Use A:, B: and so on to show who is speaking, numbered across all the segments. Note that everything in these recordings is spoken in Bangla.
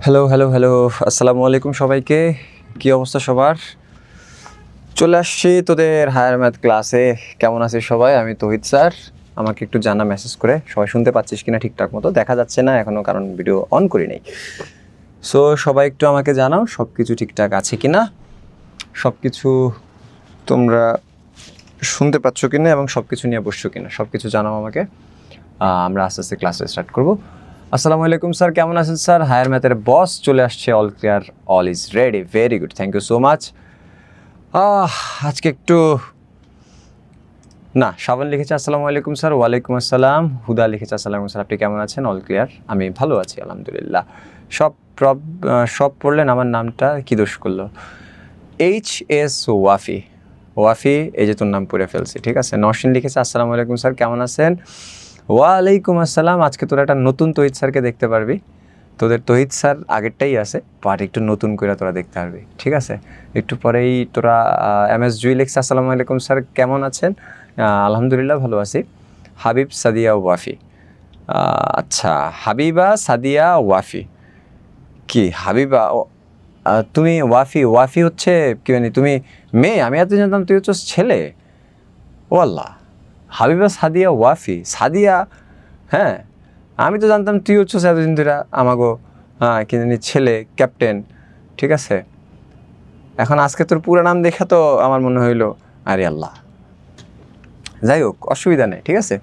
A: হ্যালো হ্যালো হ্যালো আসসালামু আলাইকুম সবাইকে। কি অবস্থা সবার? চলে আসছি তোদের হায়ার ম্যাথ ক্লাসে। কেমন আছিস সবাই? আমি তৌহিদ স্যার। আমাকে একটু জানা মেসেজ করে সবাই শুনতে পাচ্ছিস কিনা ঠিকঠাক মতো। দেখা যাচ্ছে না এখনও, কারণ ভিডিও অন করি নাই। সো সবাই একটু আমাকে জানাও সব কিছু ঠিকঠাক আছে কিনা, সব কিছু তোমরা শুনতে পাচ্ছ কিনা এবং সব কিছু নিয়ে বসছো কিনা, সব কিছু জানাও আমাকে। আমরা আস্তে আস্তে ক্লাসে স্টার্ট করবো। আসসালামু আলাইকুম স্যার, কেমন আছেন স্যার? হায়ার ম্যাথের বস চলে আসছে। All clear, all is ready, very good, thank you so much. আজকে একটু না, শ্রাবণ লিখেছে আসসালামু আলাইকুম স্যার। ওয়ালাইকুম আসসালাম। হুদা লিখেছে আসসালামু স্যার, আপনি কেমন আছেন? অল ক্লিয়ার, আমি ভালো আছি আলহামদুলিল্লাহ। সব পড়লেন, আমার নামটা কি দোষ করলো? HS ওয়াফি। ওয়াফি, এই যে তোর নাম পড়ে ফেলছি, ঠিক আছে। নওশিন লিখেছে আসসালামু আলাইকুম স্যার, কেমন আছেন? ওয়ালাইকুম আসসালাম। আজকে তোরা একটা নতুন তহিদ স্যারকে দেখতে পারবি। তোদের তহিদ স্যার আগেরটাই আছে, বাট একটু নতুন করে তোরা দেখতে পারবি, ঠিক আছে। একটু পরেই তোরা MS জুই লিখছে আসসালামু আলাইকুম স্যার, কেমন আছেন? আলহামদুলিল্লাহ ভালো আছি। হাবিব সাদিয়া ওয়াফি, আচ্ছা হাবিবা সাদিয়া ওয়াফি। কি হাবিবা? তুমি ওয়াফি? ওয়াফি হচ্ছে কি মানে তুমি মেয়ে? আমি এত জানতাম তুই হচ্ছে ছেলে। ও আল্লাহ, হাবিবা সাদিয়া ওয়াফি। সাদিয়া, হ্যাঁ আমি তো জানতাম তুই হচ্ছে এতদিন ধরে আমাগো কি জানি ছেলে ক্যাপ্টেন, ঠিক আছে। এখন আজকে তোর পুরো নাম দেখা তো আমার মনে হইলো আরে আল্লাহ। যাই হোক, অসুবিধা নেই, ঠিক আছে।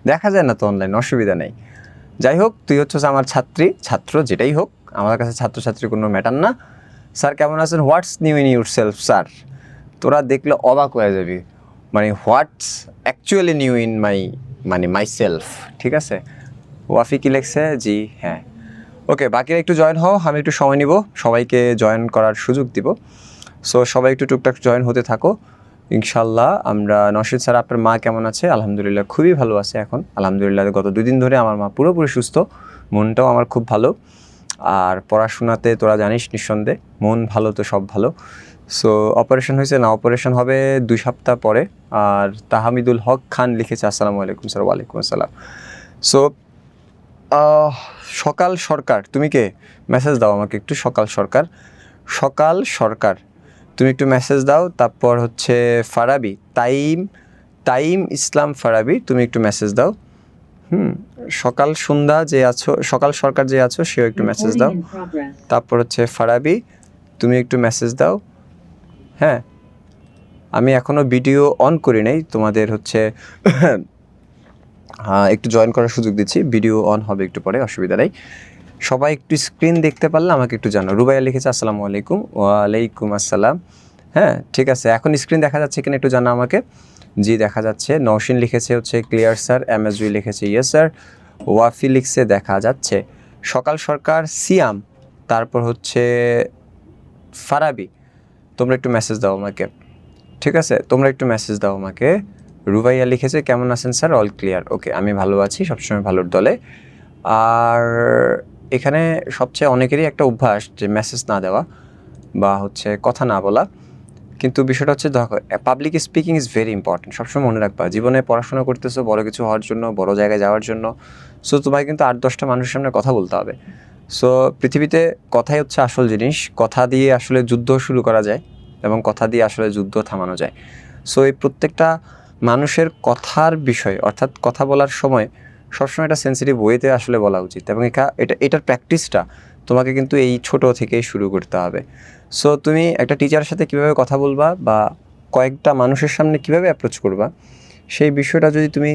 A: দেখা যায় না তো অনলাইন, অসুবিধা নেই। যাই হোক, তুই হচ্ছে আমার ছাত্র যেটাই হোক, আমার কাছে ছাত্রছাত্রী কোনো ম্যাটার না। স্যার কেমন আছেন? What's new in yourself sir? তোরা দেখলে অবাক হয়ে যাবি, মানে what's actually new in myself, ঠিক আছে। ওয়াফি কি লেখছে? জি হ্যাঁ, ওকে। বাকিরা একটু জয়েন হও, আমি একটু সময় নিব, সবাইকে জয়েন করার সুযোগ দিব। সো সবাই একটু টুকটাক জয়েন হতে থাকো ইনশাল্লাহ। আমরা নশিদ স্যার, আপনার মা কেমন আছে? আলহামদুলিল্লাহ খুবই ভালো আছে এখন আলহামদুলিল্লাহ। গত 2 দিন ধরে আমার মা পুরোপুরি সুস্থ, মনটাও আমার খুব ভালো। আর পড়াশোনাতে তোরা জানিস নিঃসন্দেহে, মন ভালো তো সব ভালো। সো অপারেশন হয়েছে না? অপারেশন হবে 2 সপ্তাহ পরে। আর তাহমিদুল হক খান লিখেছে আসসালামু আলাইকুম স্যার। ওয়ালাইকুম আসসালাম। সো সকাল সরকার, তুমি কে? মেসেজ দাও আমাকে একটু। সকাল সরকার তুমি একটু মেসেজ দাও। তারপর হচ্ছে ফারাবি, তাইম ইসলাম ফারাবি, তুমি একটু মেসেজ দাও। সকাল সন্ধ্যা যে আছো, সকাল সরকার যে আছো, সেও একটু মেসেজ দাও। তারপর হচ্ছে ফারাবি, তুমি একটু মেসেজ দাও। হ্যাঁ, আমি এখনও ভিডিও অন করি নাই, তোমাদের হচ্ছে একটু জয়েন করার সুযোগ দিচ্ছি। ভিডিও অন হবে একটু পরে, অসুবিধা নেই। সবাই একটু স্ক্রিন দেখতে পারলে আমাকে একটু জানো। রুবাইয়া লিখেছে আসসালামু আলাইকুম। ওয়ালাইকুম আসসালাম। হ্যাঁ ঠিক আছে, এখন স্ক্রিন দেখা যাচ্ছে কিনা একটু জানো আমাকে। জি দেখা যাচ্ছে। নওশিন লিখেছে হচ্ছে ক্লিয়ার স্যার। MS জুই লিখেছে ইয়েস স্যার। ওয়াফি লিখছে দেখা যাচ্ছে। সকাল সরকার, সিয়াম, তারপর হচ্ছে ফারাবি, তোমরা একটু মেসেজ দাও আমাকে, ঠিক আছে। তোমরা একটু মেসেজ দাও আমাকে। রুবাইয়া লিখেছে কেমন আছেন স্যার? অল ক্লিয়ার, ওকে আমি ভালো আছি, সবসময় ভালোর দলে। আর এখানে সবচেয়ে অনেকেরই একটা অভ্যাস যে মেসেজ না দেওয়া বা হচ্ছে কথা না বলা। কিন্তু বিষয়টা হচ্ছে দেখো, public speaking is very important. সবসময় মনে রাখবা, জীবনে পড়াশোনা করতেছো বড় কিছু হওয়ার জন্য, বড় জায়গায় যাওয়ার জন্য। সো তোমাকে কিন্তু 8-10টা মানুষের সামনে কথা বলতে হবে। সো পৃথিবীতে কথাই হচ্ছে আসল জিনিস। কথা দিয়ে আসলে যুদ্ধ শুরু করা যায় এবং কথা দিয়ে আসলে যুদ্ধ থামানো যায়। সো এই প্রত্যেকটা মানুষের কথার বিষয়, অর্থাৎ কথা বলার সময় সবসময় একটা সেন্সিটিভ ওয়েতে আসলে বলা উচিত। এবং এটার প্র্যাকটিসটা তোমাকে কিন্তু এই ছোট থেকেই শুরু করতে হবে। সো তুমি একটা টিচারের সাথে কীভাবে কথা বলবা বা কয়েকটা মানুষের সামনে কীভাবে অ্যাপ্রোচ করবা, সেই বিষয়টা যদি তুমি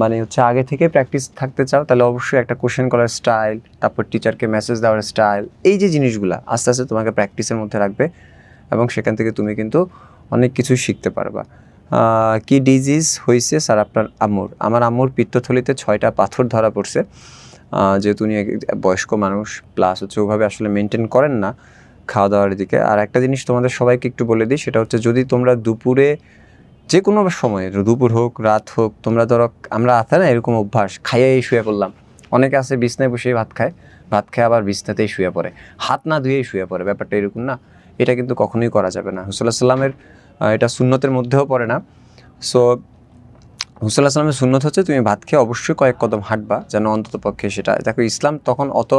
A: মানে হচ্ছে আগে থেকে প্র্যাকটিস থাকতে চাও, তাহলে অবশ্যই একটা কোশ্চেন করার স্টাইল, তারপর টিচারকে মেসেজ দেওয়ার স্টাইল, এই যে জিনিসগুলো আস্তে আস্তে তোমাকে প্র্যাকটিসের মধ্যে রাখবে এবং সেখান থেকে তুমি কিন্তু অনেক কিছুই শিখতে পারবা। কি ডিজিজ হয়েছে স্যার আপনার আম্মুর? আমার আম্মুর পিত্তথলিতে 6টা পাথর ধরা পড়ছে। যেহেতু উনি বয়স্ক মানুষ, প্লাস হচ্ছে ওভাবে আসলে মেনটেন করেন না খাওয়া দাওয়ার দিকে। আর একটা জিনিস তোমাদের সবাইকে একটু বলে দিই, সেটা হচ্ছে যদি তোমরা দুপুরে যে কোনো সময়, দুপুর হোক রাত হোক, তোমরা ধরো, আমরা আছে না এরকম অভ্যাস, খাইয়েই শুয়ে পড়লাম। অনেকে আছে বিছনায় বসেই ভাত খায় আবার বিছনাতেই শুয়ে পড়ে, হাত না ধুয়েই শুয়ে পড়ে। ব্যাপারটা এরকম না, এটা কিন্তু কখনোই করা যাবে না। রাসূলুল্লাহ সাল্লাল্লাহু আলাইহি ওয়াসাল্লামের এটা সুন্নতের মধ্যেও পড়ে না। সো হুসুল আসলামের সুন্নত হচ্ছে তুমি ভাত খেয়ে অবশ্যই কয়েক কদম হাঁটবা, যেন অন্তত পক্ষে সেটা, দেখো ইসলাম তখন অত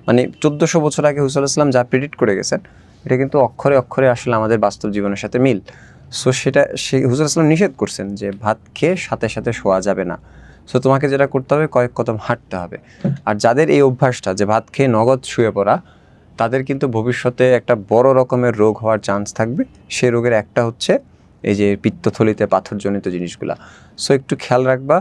A: মানে 1400 বছর আগে হুসুল আসলাম যা প্রেডিক্ট করে গেছেন এটা কিন্তু অক্ষরে অক্ষরে আসলে আমাদের বাস্তব জীবনের সাথে মিল। সো সেটা সেই হুসুল আসলাম নিষেধ করছেন যে ভাত খেয়ে সাথে সাথে শোয়া যাবে না। সো তোমাকে যেটা করতে হবে কয়েক কদম হাঁটতে হবে। আর যাদের এই অভ্যাসটা যে ভাত খেয়ে নগদ শুয়ে পড়া, তাদের কিন্তু ভবিষ্যতে একটা বড় রকমের রোগ হওয়ার চান্স থাকবে। সেই রোগের একটা হচ্ছে এই যে পিত্তথলিতে পাথরজনিত জিনিসগুলা। সো একটু খেয়াল রাখবা।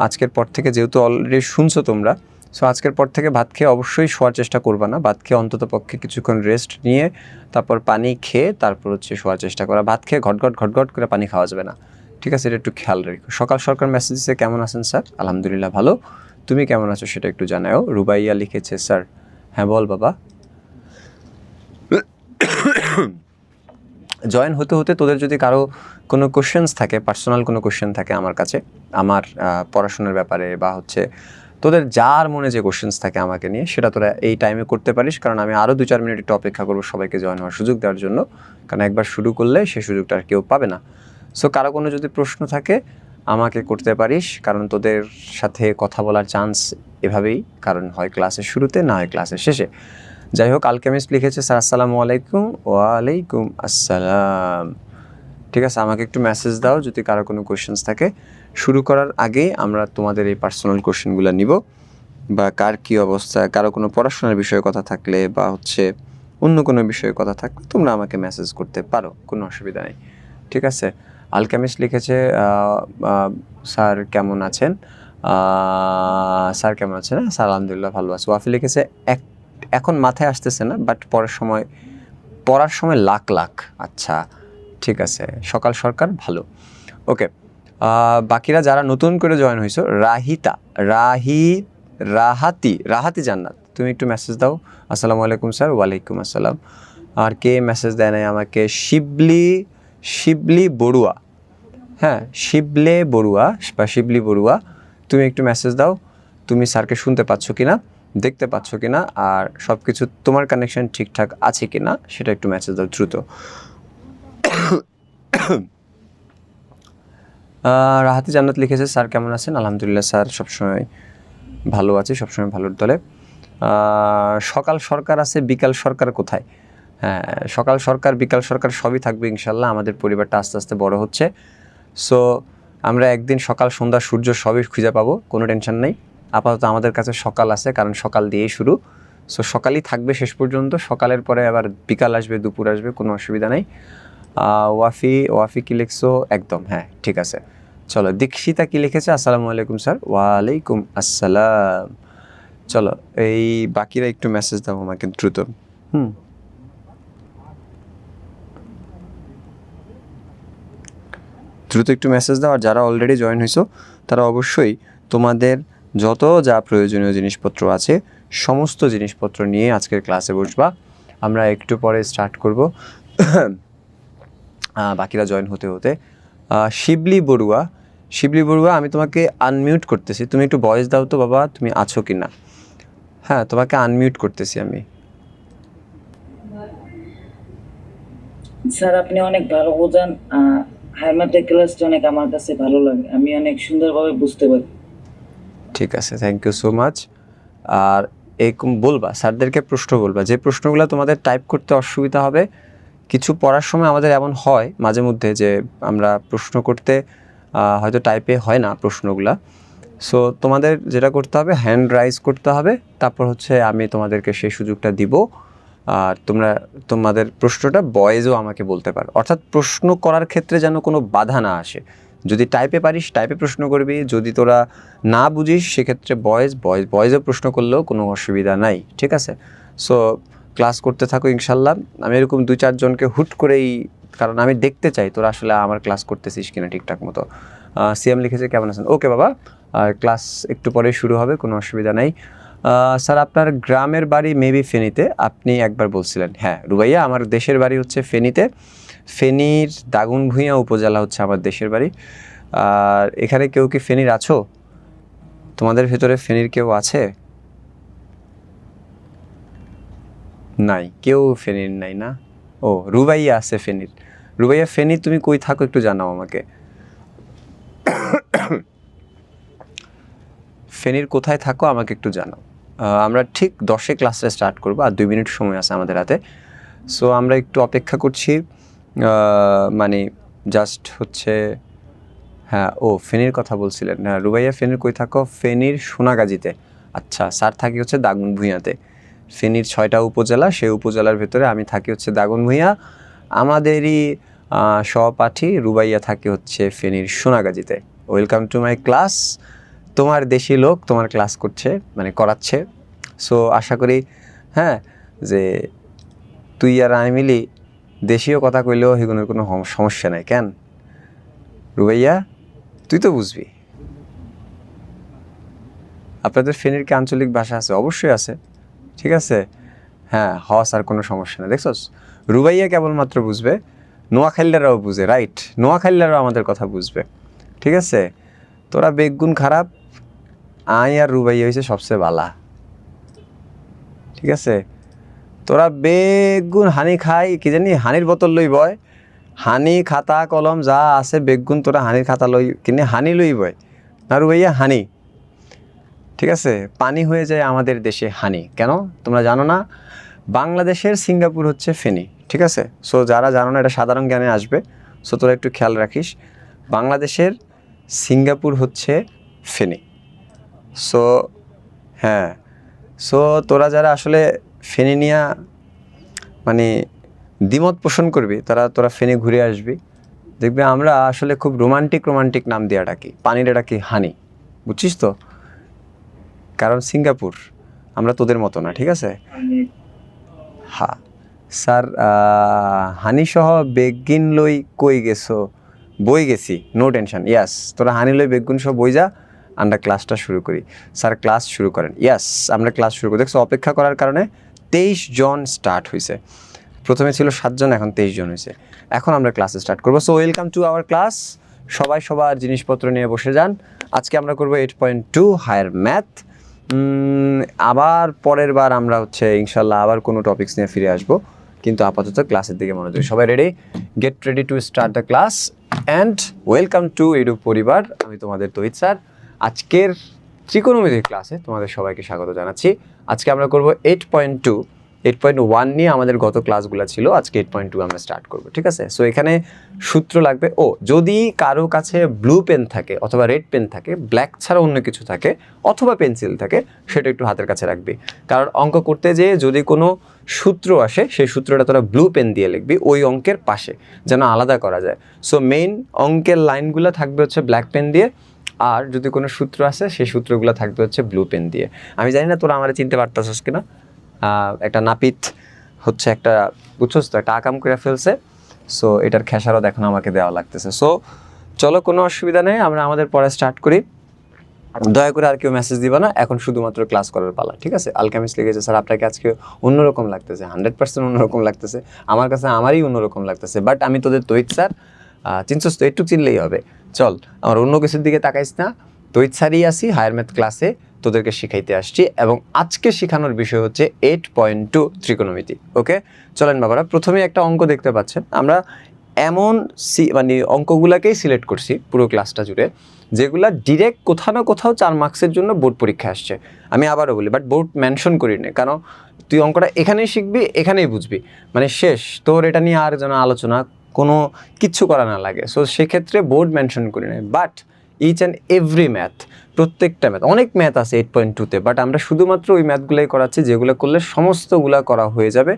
A: আজকের পর থেকে যেহেতু অলরেডি শুনছো তোমরা, সো আজকের পর থেকে ভাত খেয়ে অবশ্যই শোয়ার চেষ্টা করবা না। ভাত খেয়ে অন্তত পক্ষে কিছুক্ষণ রেস্ট নিয়ে তারপর পানি খেয়ে তারপর হচ্ছে শোয়ার চেষ্টা করা। ভাত খেয়ে ঘটঘট করে পানি খাওয়া যাবে না, ঠিক আছে? এটা একটু খেয়াল রেখো। সকাল সরকার মেসেজ দিচ্ছে, কেমন আছেন স্যার? আলহামদুলিল্লাহ ভালো, তুমি কেমন আছো সেটা একটু জানাও। রুবাইয়া লিখেছে, স্যার হ্যাঁ বল বাবা। জয়েন হতে হতে তোদের যদি কারো কোনো কোশ্চেন্স থাকে, পার্সোনাল কোনো কোশ্চেন থাকে আমার কাছে, আমার পড়াশোনার ব্যাপারে বা হচ্ছে তোদের যার মনে যে কোশ্চেন্স থাকে আমাকে নিয়ে, সেটা তোরা এই টাইমে করতে পারিস। কারণ আমি আরও 2-4 মিনিট একটু অপেক্ষা করবো সবাইকে জয়েন হওয়ার সুযোগ দেওয়ার জন্য, কারণ একবার শুরু করলে সেই সুযোগটা আর কেউ পাবে না। সো কারো কোনো যদি প্রশ্ন থাকে আমাকে করতে পারিস, কারণ তোদের সাথে কথা বলার চান্স এভাবেই, কারণ হয় ক্লাসের শুরুতে, না হয় ক্লাসের শেষে। যাই হোক, আলকেমিস্ট লিখেছে, স্যার আসসালামু আলাইকুম। ওয়ালাইকুম আসসালাম। ঠিক আছে, আমাকে একটু মেসেজ দাও যদি কারো কোনো কোয়েশ্চেন্স থাকে। শুরু করার আগে আমরা তোমাদের এই পার্সোনাল কোয়েশ্চেনগুলো নিব, বা কার কী অবস্থা, কারো কোনো পড়াশোনার বিষয়ে কথা থাকলে বা হচ্ছে অন্য কোনো বিষয়ে কথা থাকলে তোমরা আমাকে মেসেজ করতে পারো, কোনো অসুবিধা নেই। ঠিক আছে। আলকেমিস্ট লিখেছে, স্যার কেমন আছেন? স্যার কেমন আছেন? স্যার আলহামদুলিল্লাহ ভালো আছে। ওয়াফি লিখেছে, এখন মাথায় আসতেছে না, বাট পড়ার সময় লাখ লাখ। আচ্ছা ঠিক আছে, সকাল সরকার ভালো। ওকে, বাকিরা যারা নতুন করে জয়েন হয়েছো, রাহাতি জান্নাত, তুমি একটু মেসেজ দাও। আসসালামু আলাইকুম স্যার। ওয়ালাইকুম আসসালাম। আর কে মেসেজ দেয় নাই আমাকে? শিবলি বড়ুয়া, হ্যাঁ শিবলি বড়ুয়া, তুমি একটু মেসেজ দাও। তুমি স্যারকে শুনতে পাচ্ছ কিনা, দেখতে পাচ্ছ কিনা, আর সব কিছু তোমার কানেকশন ঠিকঠাক আছে কিনা সেটা একটু মেসেজ দাও দ্রুত। রাহাতি জান্নাত লিখেছে, স্যার কেমন আছেন? আলহামদুলিল্লাহ স্যার সবসময় ভালো আছি, সবসময় ভালোর দলে। সকাল সরকার আছে, বিকাল সরকার কোথায়? হ্যাঁ, সকাল সরকার বিকাল সরকার সবই থাকবে ইনশাল্লাহ। আমাদের পরিবারটা আস্তে আস্তে বড় হচ্ছে। সো আমরা একদিন সকাল সন্ধ্যা সূর্য সবই খুঁজে পাবো, কোনো টেনশন নেই। আপাতত আমাদের কাছে সকাল আছে, কারণ সকাল দিয়েই শুরু। সো সকালই থাকবে শেষ পর্যন্ত, সকালের পরে আবার বিকাল আসবে, দুপুর আসবে, কোনো অসুবিধা নেই। ওয়াফি কি লিখছো? একদম হ্যাঁ ঠিক আছে। চলো, দীক্ষিতা কি লিখেছে? আসসালামু আলাইকুম স্যার। ওয়ালাইকুম আসসালাম। চলো, এই বাকিরা একটু মেসেজ দাও আমাকে দ্রুত। দ্রুত একটু মেসেজ দাও। আর যারা অলরেডি জয়েন হয়েছো তারা অবশ্যই তোমাদের যত যা প্রয়োজনীয় জিনিসপত্র আছে সমস্ত জিনিসপত্র নিয়ে আজকের ক্লাসে বসবা। আমরা একটু পরে স্টার্ট করব। বাকিরা জয়েন হতে হতে। শিবলি বড়ুয়া, আমি তোমাকে আনমিউট করতেছি, তুমি একটু ভয়েস দাও তো বাবা, তুমি আছো কি না? হ্যাঁ, তোমাকে আনমিউট করতেছি আমি।
B: স্যার আপনি অনেক ভালো বোঝান, হায়ার ক্লাসটা অনেক আমার কাছে ভালো লাগে, আমি অনেক সুন্দরভাবে বুঝতে পারি।
A: ঠিক আছে, থ্যাংক ইউ সো মাচ। আর এরকম বলবা, স্যারদেরকে প্রশ্ন বলবা, যে প্রশ্নগুলো তোমাদের টাইপ করতে অসুবিধা হবে। কিছু পড়ার সময় আমাদের এমন হয় মাঝে মধ্যে যে আমরা প্রশ্ন করতে হয়তো টাইপে হয় না প্রশ্নগুলা। সো তোমাদের যেটা করতে হবে, হ্যান্ড রাইজ করতে হবে, তারপর হচ্ছে আমি তোমাদেরকে সেই সুযোগটা দিব। আর তোমাদের প্রশ্নটা ভয়েসও আমাকে বলতে পারো, অর্থাৎ প্রশ্ন করার ক্ষেত্রে যেন কোনো বাধা না আসে। যদি টাইপে পারিস টাইপে প্রশ্ন করবি, যদি তোরা না বুঝিস সেক্ষেত্রে ভয়েসে প্রশ্ন করলেও কোনো অসুবিধা নাই, ঠিক আছে? সো ক্লাস করতে থাকো ইনশাল্লাহ। আমি এরকম 2-4 জনকে হুট করেই, কারণ আমি দেখতে চাই তোরা আসলে আমার ক্লাস করতেছিস কিনা ঠিকঠাক মতো। সিএম লিখেছে, কেমন আছেন? ওকে বাবা, ক্লাস একটু পরে শুরু হবে, কোনো অসুবিধা নাই। স্যার আপনার গ্রামের বাড়ি মেবি ফেনীতে, আপনি একবার বলছিলেন। হ্যাঁ রুবাইয়া, আমার দেশের বাড়ি হচ্ছে ফেনীতে। ফেনীর দাগনভূঞা উপজেলা হচ্ছে আমার দেশের বাড়ি। আর এখানে কেউ কি ফেনীর আছো? তোমাদের ভেতরে ফেনীর কেউ আছে? নাই, কেউ ফেনীর নাই না? ও, রুবাইয়া আছে ফেনীর। রুবাইয়া ফেনী, তুমি কই থাকো একটু জানাও আমাকে। ফেনীর কোথায় থাকো আমাকে একটু জানাও। আমরা ঠিক 10-এ ক্লাসটা স্টার্ট করবো, আর 2 মিনিট সময় আছে আমাদের হাতে। সো আমরা একটু অপেক্ষা করছি, মানে জাস্ট হচ্ছে, হ্যাঁ ও ফেনীর কথা বলছিলেন। হ্যাঁ রুবাইয়া ফেনীর কই থাকো? ফেনীর সোনাগাজীতে। আচ্ছা, স্যার থাকি হচ্ছে দাগনভূঞাতে। ফেনীর 6টা উপজেলা, সেই উপজেলার ভেতরে আমি থাকি হচ্ছে দাগনভূঞা। আমাদেরই সহপাঠী রুবাইয়া থাকে হচ্ছে ফেনীর সোনাগাজীতে। Welcome to my class. তোমার দেশি লোক তোমার ক্লাস করছে, মানে করাচ্ছে। সো আশা করি হ্যাঁ যে তুই আর আমি মিলি দেশীয় কথা কইলেও এগুলোর কোনো সমস্যা নাই। কেন রুবাইয়া, তুই তো বুঝবি। আপনাদের ফেনীর কি আঞ্চলিক ভাষা আছে? অবশ্যই আছে, ঠিক আছে। হ্যাঁ হস, আর কোনো সমস্যা নেই। দেখছস, রুবাইয়া কেবলমাত্র বুঝবে, নোয়াখালীরাও বুঝে, রাইট? নোয়াখালীরাও আমাদের কথা বুঝবে, ঠিক আছে। তোরা বেগুন খারাপ, আই আর রুবাইয়া হয়েছে সবচেয়ে বালা, ঠিক আছে। তোরা বেগুন হানি খাই, কি জানি হানির বোতল লই বয়, হানি খাতা কলম যা আছে বেগুন তোরা হানির খাতা লই কিনে হানি লই বয়, না রুবাইয়া হানি, ঠিক আছে। পানি হয়ে যায় আমাদের দেশে হানি। কেন তোমরা জানো না? বাংলাদেশের সিঙ্গাপুর হচ্ছে ফেনী, ঠিক আছে। সো যারা জানো না, এটা সাধারণ জ্ঞানে আসবে, সো তোরা একটু খেয়াল রাখিস। বাংলাদেশের সিঙ্গাপুর হচ্ছে ফেনী। সো হ্যাঁ, সো তোরা যারা আসলে ফেনী নিয়ে মানে দ্বিমত পোষণ করবি, তোরা ফেনী ঘুরে আসবি, দেখবি আমরা আসলে খুব রোমান্টিক নাম দিয়ে ডাকি, পানিটা ডাকি হানি, বুঝছিস তো? কারণ সিঙ্গাপুর, আমরা তোদের মতো না, ঠিক আছে। হ্যাঁ স্যার, হানি সহ বেগিন লই কই গেছো? বই গেছি, নো টেনশন। ইয়াস, তোরা হানি লই বেগুন সহ বই যা, আমরা ক্লাসটা শুরু করি। স্যার ক্লাস শুরু করেন। ইয়াস, আমরা ক্লাস শুরু করি। দেখছো, অপেক্ষা করার কারণে 23 জন স্টার্ট হয়েছে। প্রথমে ছিল 7 জন, এখন 23 জন হয়েছে। এখন আমরা ক্লাস স্টার্ট করবো। So welcome to our class. সবাই সবার জিনিসপত্র নিয়ে বসে যান। আজকে আমরা করবো 8.2 হায়ার ম্যাথ। আবার পরের বার আমরা হচ্ছে ইনশাল্লাহ আবার কোনো টপিকস নিয়ে ফিরে আসবো, কিন্তু আপাতত ক্লাসের দিকে মনোযোগ। সবাই ready? Get ready to start the class and welcome to edu পরিবার। আমি তোমাদের তহিদ স্যার। আজকের ত্রিকোণমিতির ক্লাসে তোমাদের সবাইকে স্বাগত জানাচ্ছি। আজকে আমরা করবো 8.2। 8.1 নিয়ে আমাদের গত ক্লাসগুলো ছিল, আজকে 8.2 আমরা স্টার্ট করবো, ঠিক আছে। সো এখানে সূত্র লাগবে। যদি কারো কাছে ব্লু পেন থাকে অথবা রেড পেন থাকে, ব্ল্যাক ছাড়া অন্য কিছু থাকে, অথবা পেন্সিল থাকে, সেটা একটু হাতের কাছে রাখবি। কারণ অঙ্ক করতে যেয়ে যদি কোনো সূত্র আসে, সেই সূত্রটা তোরা ব্লু পেন দিয়ে লিখবি ওই অঙ্কের পাশে, যেন আলাদা করা যায়। সো মেইন অঙ্কের লাইনগুলো থাকবে হচ্ছে ব্ল্যাক পেন দিয়ে, আর যদি কোনো সূত্র আসে সেই সূত্রগুলো থাকবে হচ্ছে ব্লু পেন দিয়ে। আমি জানি না তোরা আমার চিনতে পারতাছিস কিনা। একটা নাপিত হচ্ছে একটা, বুঝছস তো, একটা আকাম করে ফেলছে। সো এটার খেসারত এখন আমাকে দেওয়া লাগতেছে। সো চলো, কোনো অসুবিধা নেই, আমরা আমাদের পরে স্টার্ট করি। দয়া করে আর কেউ মেসেজ দিবা না, এখন শুধুমাত্র ক্লাস করার পালা, ঠিক আছে। আলকামিস লিখেছে, স্যার আপনাকে আজকে অন্যরকম লাগতেছে, 100% অন্যরকম লাগতেছে। আমার কাছে আমারই অন্যরকম লাগতেছে, বাট আমি তোদের তহিদ স্যার, চিনছস তো, একটু চিনলেই হবে। চল, আমার অন্য কিছুর দিকে তাকাইস না, তহিদ স্যারই আসি, হায়ার ম্যাথ ক্লাসে তোদেরকে শিখাইতে আসছি। এবং আজকে শেখানোর বিষয় হচ্ছে 8.2 ত্রিকোণমিতি। ওকে, চলেন বাবারা, প্রথমে একটা অঙ্ক দেখতে পাচ্ছেন। আমরা এমন মানে অঙ্কগুলোকেই সিলেক্ট করছি পুরো ক্লাসটা জুড়ে, যেগুলা ডিরেক্ট কোথাও না কোথাও 4 মার্কসের জন্য বোর্ড পরীক্ষা আসছে। আমি আবারও বলি, বাট বোর্ড মেনশন করি না, কারণ তুই অঙ্কটা এখানেই শিখবি, এখানেই বুঝবি, মানে শেষ। তোর এটা নিয়ে আর যেন আলোচনা কোনো কিচ্ছু করা না লাগে। সো সেক্ষেত্রে বোর্ড মেনশন করি না, but each and every math, প্রত্যেকটা ম্যাথ, অনেক ম্যাথ আছে 8.2-তে, বাট আমরা শুধুমাত্র ওই ম্যাথগুলোই করাচ্ছি যেগুলো করলে সমস্তগুলা করা হয়ে যাবে।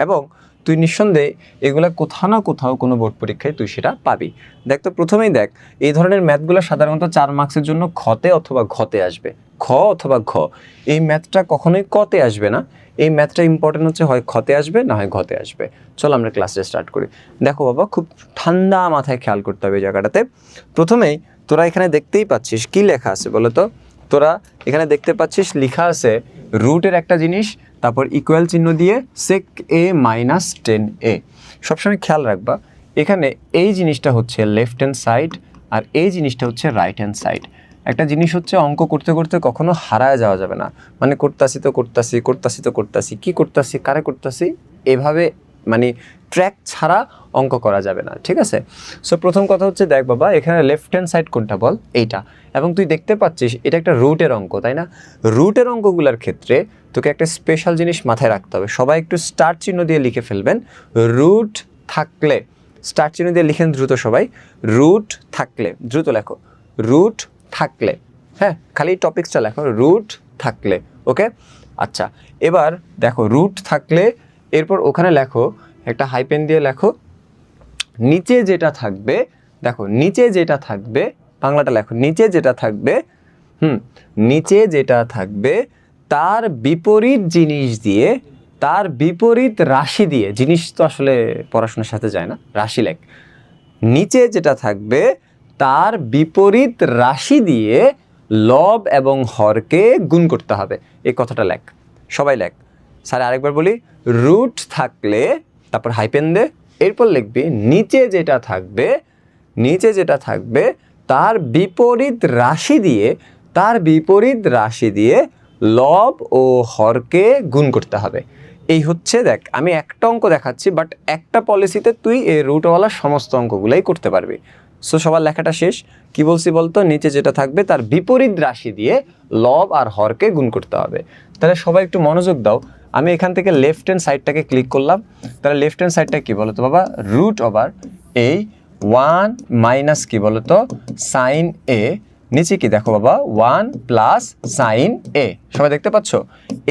A: এবং তুই নিঃসন্দেহে এগুলা কোথাও না কোথাও কোনো বোর্ড পরীক্ষায় তুই সেটা পাবি। দেখ তো, প্রথমেই দেখ, এই ধরনের ম্যাথগুলো সাধারণত 4 মার্কসের জন্য খতে অথবা ঘতে আসবে। খ অথবা ঘ, এই ম্যাথটা কখনোই কতে আসবে না। এই ম্যাথটা ইম্পর্টেন্ট হচ্ছে হয় খতে আসবে, না হয় ঘতে আসবে। চলো আমরা ক্লাসটা স্টার্ট করি। দেখো বাবা, খুব ঠান্ডা মাথায় খেয়াল করতে হবে এই জায়গাটাতে। প্রথমেই তোরা এখানে দেখতেই পাচ্ছিস কি লেখা আছে বলো তো। তোরা এখানে দেখতে পাচ্ছিস লেখা আছে রুটের একটা জিনিস, তারপর ইকুয়াল চিহ্ন দিয়ে sec a minus 10a। সবসময় খেয়াল রাখবা, এখানে এই জিনিসটা হচ্ছে লেফট হ্যান্ড সাইড, আর এই জিনিসটা হচ্ছে রাইট হ্যান্ড সাইড। একটা জিনিস হচ্ছে, অঙ্ক করতে করতে কখনো হারায় যাওয়া যাবে না। মানে করতাছি তো করতাছি, কি করতাছি, কারে করতাছি, এভাবে মানে ট্র্যাক ছাড়া অঙ্ক করা যাবে না, ঠিক আছে? সো প্রথম কথা হচ্ছে দেখ বাবা, এখানে লেফট হ্যান্ড সাইড কোনটা বল? এইটা। এবং তুই দেখতে পাচ্ছিস এটা একটা রুটের অঙ্ক, তাই না? রুটের অঙ্কগুলোর ক্ষেত্রে তোকে একটা স্পেশাল জিনিস মাথায় রাখতে হবে। সবাই একটু স্টার চিহ্ন দিয়ে লিখে ফেলবেন। রুট থাকলে, স্টার চিহ্ন দিয়ে লিখেন দ্রুত সবাই। রুট থাকলে, দ্রুত লেখো, রুট থাকলে, হ্যাঁ, খালি টপিক্সটা লেখো, রুট থাকলে, ওকে? আচ্ছা, এবার দেখো রুট থাকলে এরপর ওখানে লেখো, একটা হাইপেন দিয়ে লেখো, নিচে যেটা থাকবে, দেখো নিচে যেটা থাকবে, বাংলাটা লেখো, নিচে যেটা থাকবে, নিচে যেটা থাকবে তার বিপরীত জিনিস দিয়ে, তার বিপরীত রাশি দিয়ে, জিনিস তো আসলে পড়াশোনার সাথে যায় না, রাশি লেখ, নিচে যেটা থাকবে তার বিপরীত রাশি দিয়ে লব এবং হরকে গুণ করতে হবে। এই কথাটা লেখ, সবাই লেখ। স্যার আরেকবার বলি, রুট থাকলে তারপর হাইপেন দে, এরপর লিখবি নিচে যেটা থাকবে, নিচে যেটা থাকবে তার বিপরীত রাশি দিয়ে, তার বিপরীত রাশি দিয়ে লব ও হরকে গুণ করতে হবে। এই হচ্ছে, দেখ আমি একটা অঙ্ক দেখাচ্ছি, বাট একটা পলিসিতে তুই এই রুটওয়ালা সমস্ত অঙ্কগুলাই করতে পারবি। সো সবার লেখাটা শেষ। কি বলছি বলতো? নিচে যেটা থাকবে তার বিপরীত রাশি দিয়ে লব আর হরকে গুণ করতে হবে। তাহলে সবাই একটু মনোযোগ দাও। আমি এখান থেকে লেফট হ্যান্ড সাইডটাকে ক্লিক করলাম। তাহলে লেফট হ্যান্ড সাইডটা কী বলো তো বাবা? রুট ওভার এই 1 মাইনাস কী বলো তো? সাইন এ, নিচে কি দেখো বাবা? 1 প্লাস সাইন এ। সবাই দেখতে পাচ্ছ?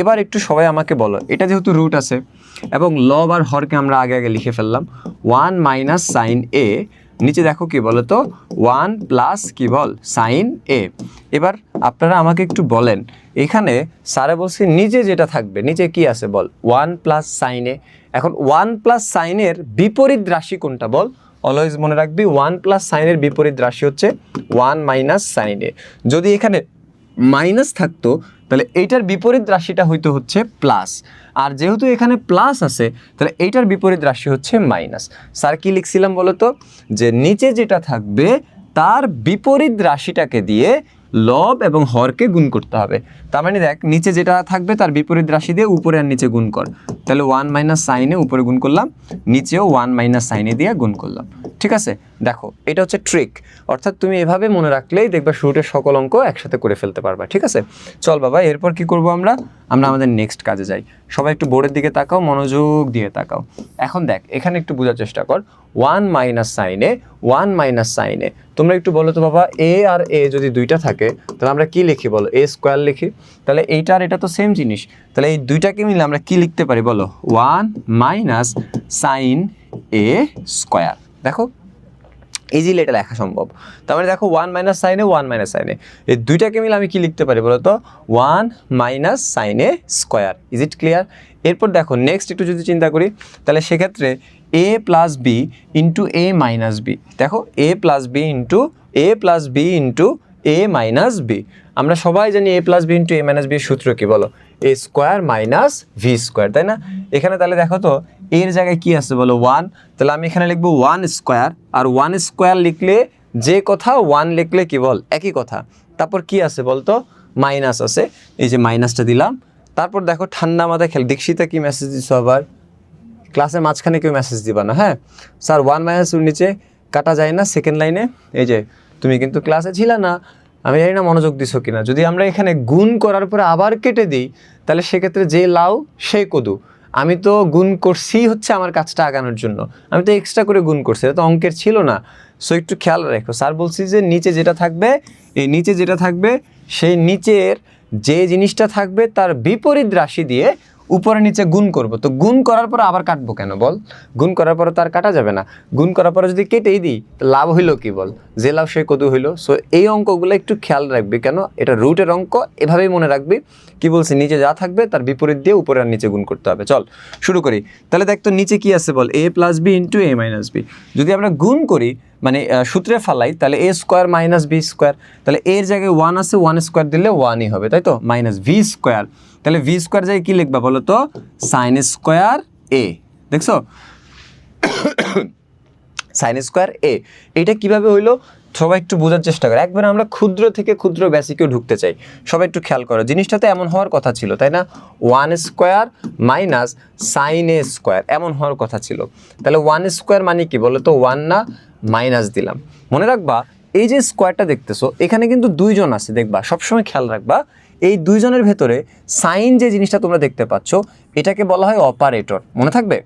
A: এবার একটু সবাই আমাকে বলো, এটা যেহেতু রুট আছে এবং লব আর হরকে আমরা আগে আগে লিখে ফেললাম, 1 মাইনাস সাইন এ, নিচে দেখো কি বলো তো? 1 প্লাস কি বল? সাইন এ। এবার আপনারা আমাকে একটু বলেন, এখানে স্যারে বলছে নিচে যেটা থাকবে, নিচে কি আছে বল? 1 প্লাস সাইন এ। এখন 1 প্লাস সাইনের বিপরীত রাশি কোনটা বল? অলওয়েজ মনে রাখবি 1 প্লাস সাইনের বিপরীত রাশি হচ্ছে 1 মাইনাস সাইন এ। যদি এখানে মাইনাস থাকতো তাহলে এইটার বিপরীত রাশিটা হইতো হচ্ছে প্লাস, আর যেহেতু এখানে প্লাস আছে তাহলে এইটার বিপরীত রাশি হচ্ছে মাইনাস। স্যার কি লিখছিলাম বলো তো? যে নিচে যেটা থাকবে তার বিপরীত রাশিটাকে দিয়ে লব এবং হরকে গুণ করতে হবে। তার মানে দেখ, নিচে যেটা থাকবে তার বিপরীত রাশি দিয়ে উপরে আর নিচে গুণ কর। তাহলে 1 মাইনাস সাইনে উপরে গুণ করলাম, নিচেও 1 মাইনাস সাইনে দিয়ে গুণ করলাম। ঠিক আছে? দেখো এটা হচ্ছে ট্রিক, অর্থাৎ তুমি এভাবে মনে রাখলেই দেখবা শুরুটের সকল অঙ্ক একসাথে করে ফেলতে পারবা। ঠিক আছে? চল বাবা, এরপর কি করব আমরা আমাদের নেক্সট কাজে যাই। সবাই একটু বোর্ডের দিকে তাকাও, মনোযোগ দিয়ে তাকাও। এখন দেখ, এখানে একটু বোঝার চেষ্টা কর। 1 মাইনাস সাইনে, 1 মাইনাস সাইনে, তোমরা একটু বলো তো বাবা, এ আর এ যদি দুইটা থাকে তাহলে আমরা কি লিখি বলো? এ স্কোয়ার লিখি। তাহলে এইটা আর এটা তো সেম জিনিস, তাহলে এই দুইটাকে মিলে আমরা কি লিখতে পারি বলো? 1 মাইনাস সাইন এ স্কোয়ার। দেখো ইজিলি এটা লেখা সম্ভব। তার মানে দেখো 1 মাইনাস সাইনে, 1 মাইনাস সাইনে, এই দুইটাকে মিলে আমি কি লিখতে পারি বলো তো? 1 মাইনাস সাইনে স্কোয়ার। Is it clear? এরপর দেখো নেক্সট একটু যদি চিন্তা করি, তাহলে সেক্ষেত্রে এ প্লাস বি ইন্টু এ মাইনাস বি। দেখো এ প্লাস বি ইন্টু এ মাইনাস বি। আমরা সবাই জানি এ প্লাস বি ইন্টু এ মাইনাস বি সূত্র কি বলো? এ স্কোয়ার মাইনাস ভি স্কোয়ার, তাই না? এখানে তাহলে দেখো তো এর জায়গায় কি আছে বলো? 1। তাহলে আমি এখানে লিখবো 1 স্কোয়ার, আর 1 স্কোয়ার লিখলে যে কথা, 1 লিখলে কি বল? একই কথা। তারপর কি আছে বলতো? মাইনাস আছে, এই যে মাইনাসটা দিলাম। তারপর দেখো ঠান্ডা মাথায় খেল, দীক্ষিতা কি মেসেজ দিছো আবার? ক্লাসের মাঝখানে কেউ মেসেজ দিবা না, হ্যাঁ? স্যার 1 মাইনাস নিচে কাটা যায় না সেকেন্ড লাইনে। এই যে তুমি কিন্তু ক্লাসে ছিলে না, আমি জানি না মনোযোগ দিছো কিনা। যদি আমরা এখানে গুণ করার পরে আবার কেটে দিই তাহলে সেক্ষেত্রে যে লাউ সেই কদু। আমি তো গুণ করছি হচ্ছে আমার কাজটা আগানোর জন্য, আমি তো এক্সট্রা করে গুণ করছি, এটা তো অঙ্কের ছিল না। সো একটু খেয়াল রেখো। স্যার বলছি যে নিচে যেটা থাকবে, এই নিচে যেটা থাকবে সেই নিচের যে জিনিসটা থাকবে তার বিপরীত রাশি দিয়ে উপরে নিচে গুণ করব। তো গুণ করার পর আবার কাটবো কেন বল? গুণ করার পরে তো আর কাটা যাবে না। গুণ করার পরে যদি কেটেই দিই লাভ হইলো কি বল? যে লাভ সে কত হইলো। সো এই অঙ্কগুলো একটু খেয়াল রাখবি, কেন এটা রুটের অঙ্ক, এভাবেই মনে রাখবি। কি বলছি? নিচে যা থাকবে তার বিপরীত দিয়ে উপরে আর নিচে গুণ করতে হবে। চল শুরু করি। তাহলে দেখ তো নিচে কি আছে বল? এ প্লাস বি ইন্টু এ মাইনাস বি। যদি আমরা গুণ করি মানে সূত্রে ফালাই তাহলে এ স্কোয়ার মাইনাস বি স্কোয়ার। তাহলে এর জায়গায় 1 আছে, 1 স্কোয়ার দিলে 1ই হবে, তাই তো? Minus V square. তাহলে ভি স্কোয়ার জায়গায় কি লিখবা বলো তো? সাইন স্কোয়ার এ। দেখছো? সাইন স্কোয়ার এ। এটা কিভাবে হইলো? সবাই একটু বোঝার চেষ্টা করো, একবার আমরা ক্ষুদ্র থেকে ক্ষুদ্র বেসিকেও ঢুকতে চাই। সবাই একটু খেয়াল করো, জিনিসটাতে এমন হওয়ার কথা ছিল তাই না, 1² মাইনাস সাইন এ স্কোয়ার এমন হওয়ার কথা ছিল। তাহলে 1² মানে কি বলো তো, 1 না, মাইনাস দিলাম। মনে রাখবা এই যে স্কোয়ারটা দেখতেছো এখানে কিন্তু দুইজন আছে, দেখবা সবসময় খেয়াল রাখবা এই দুইজনের ভেতরে সাইন যে জিনিসটা তোমরা দেখতে পাচ্ছ এটাকে বলা হয় অপারেটর, মনে থাকবে।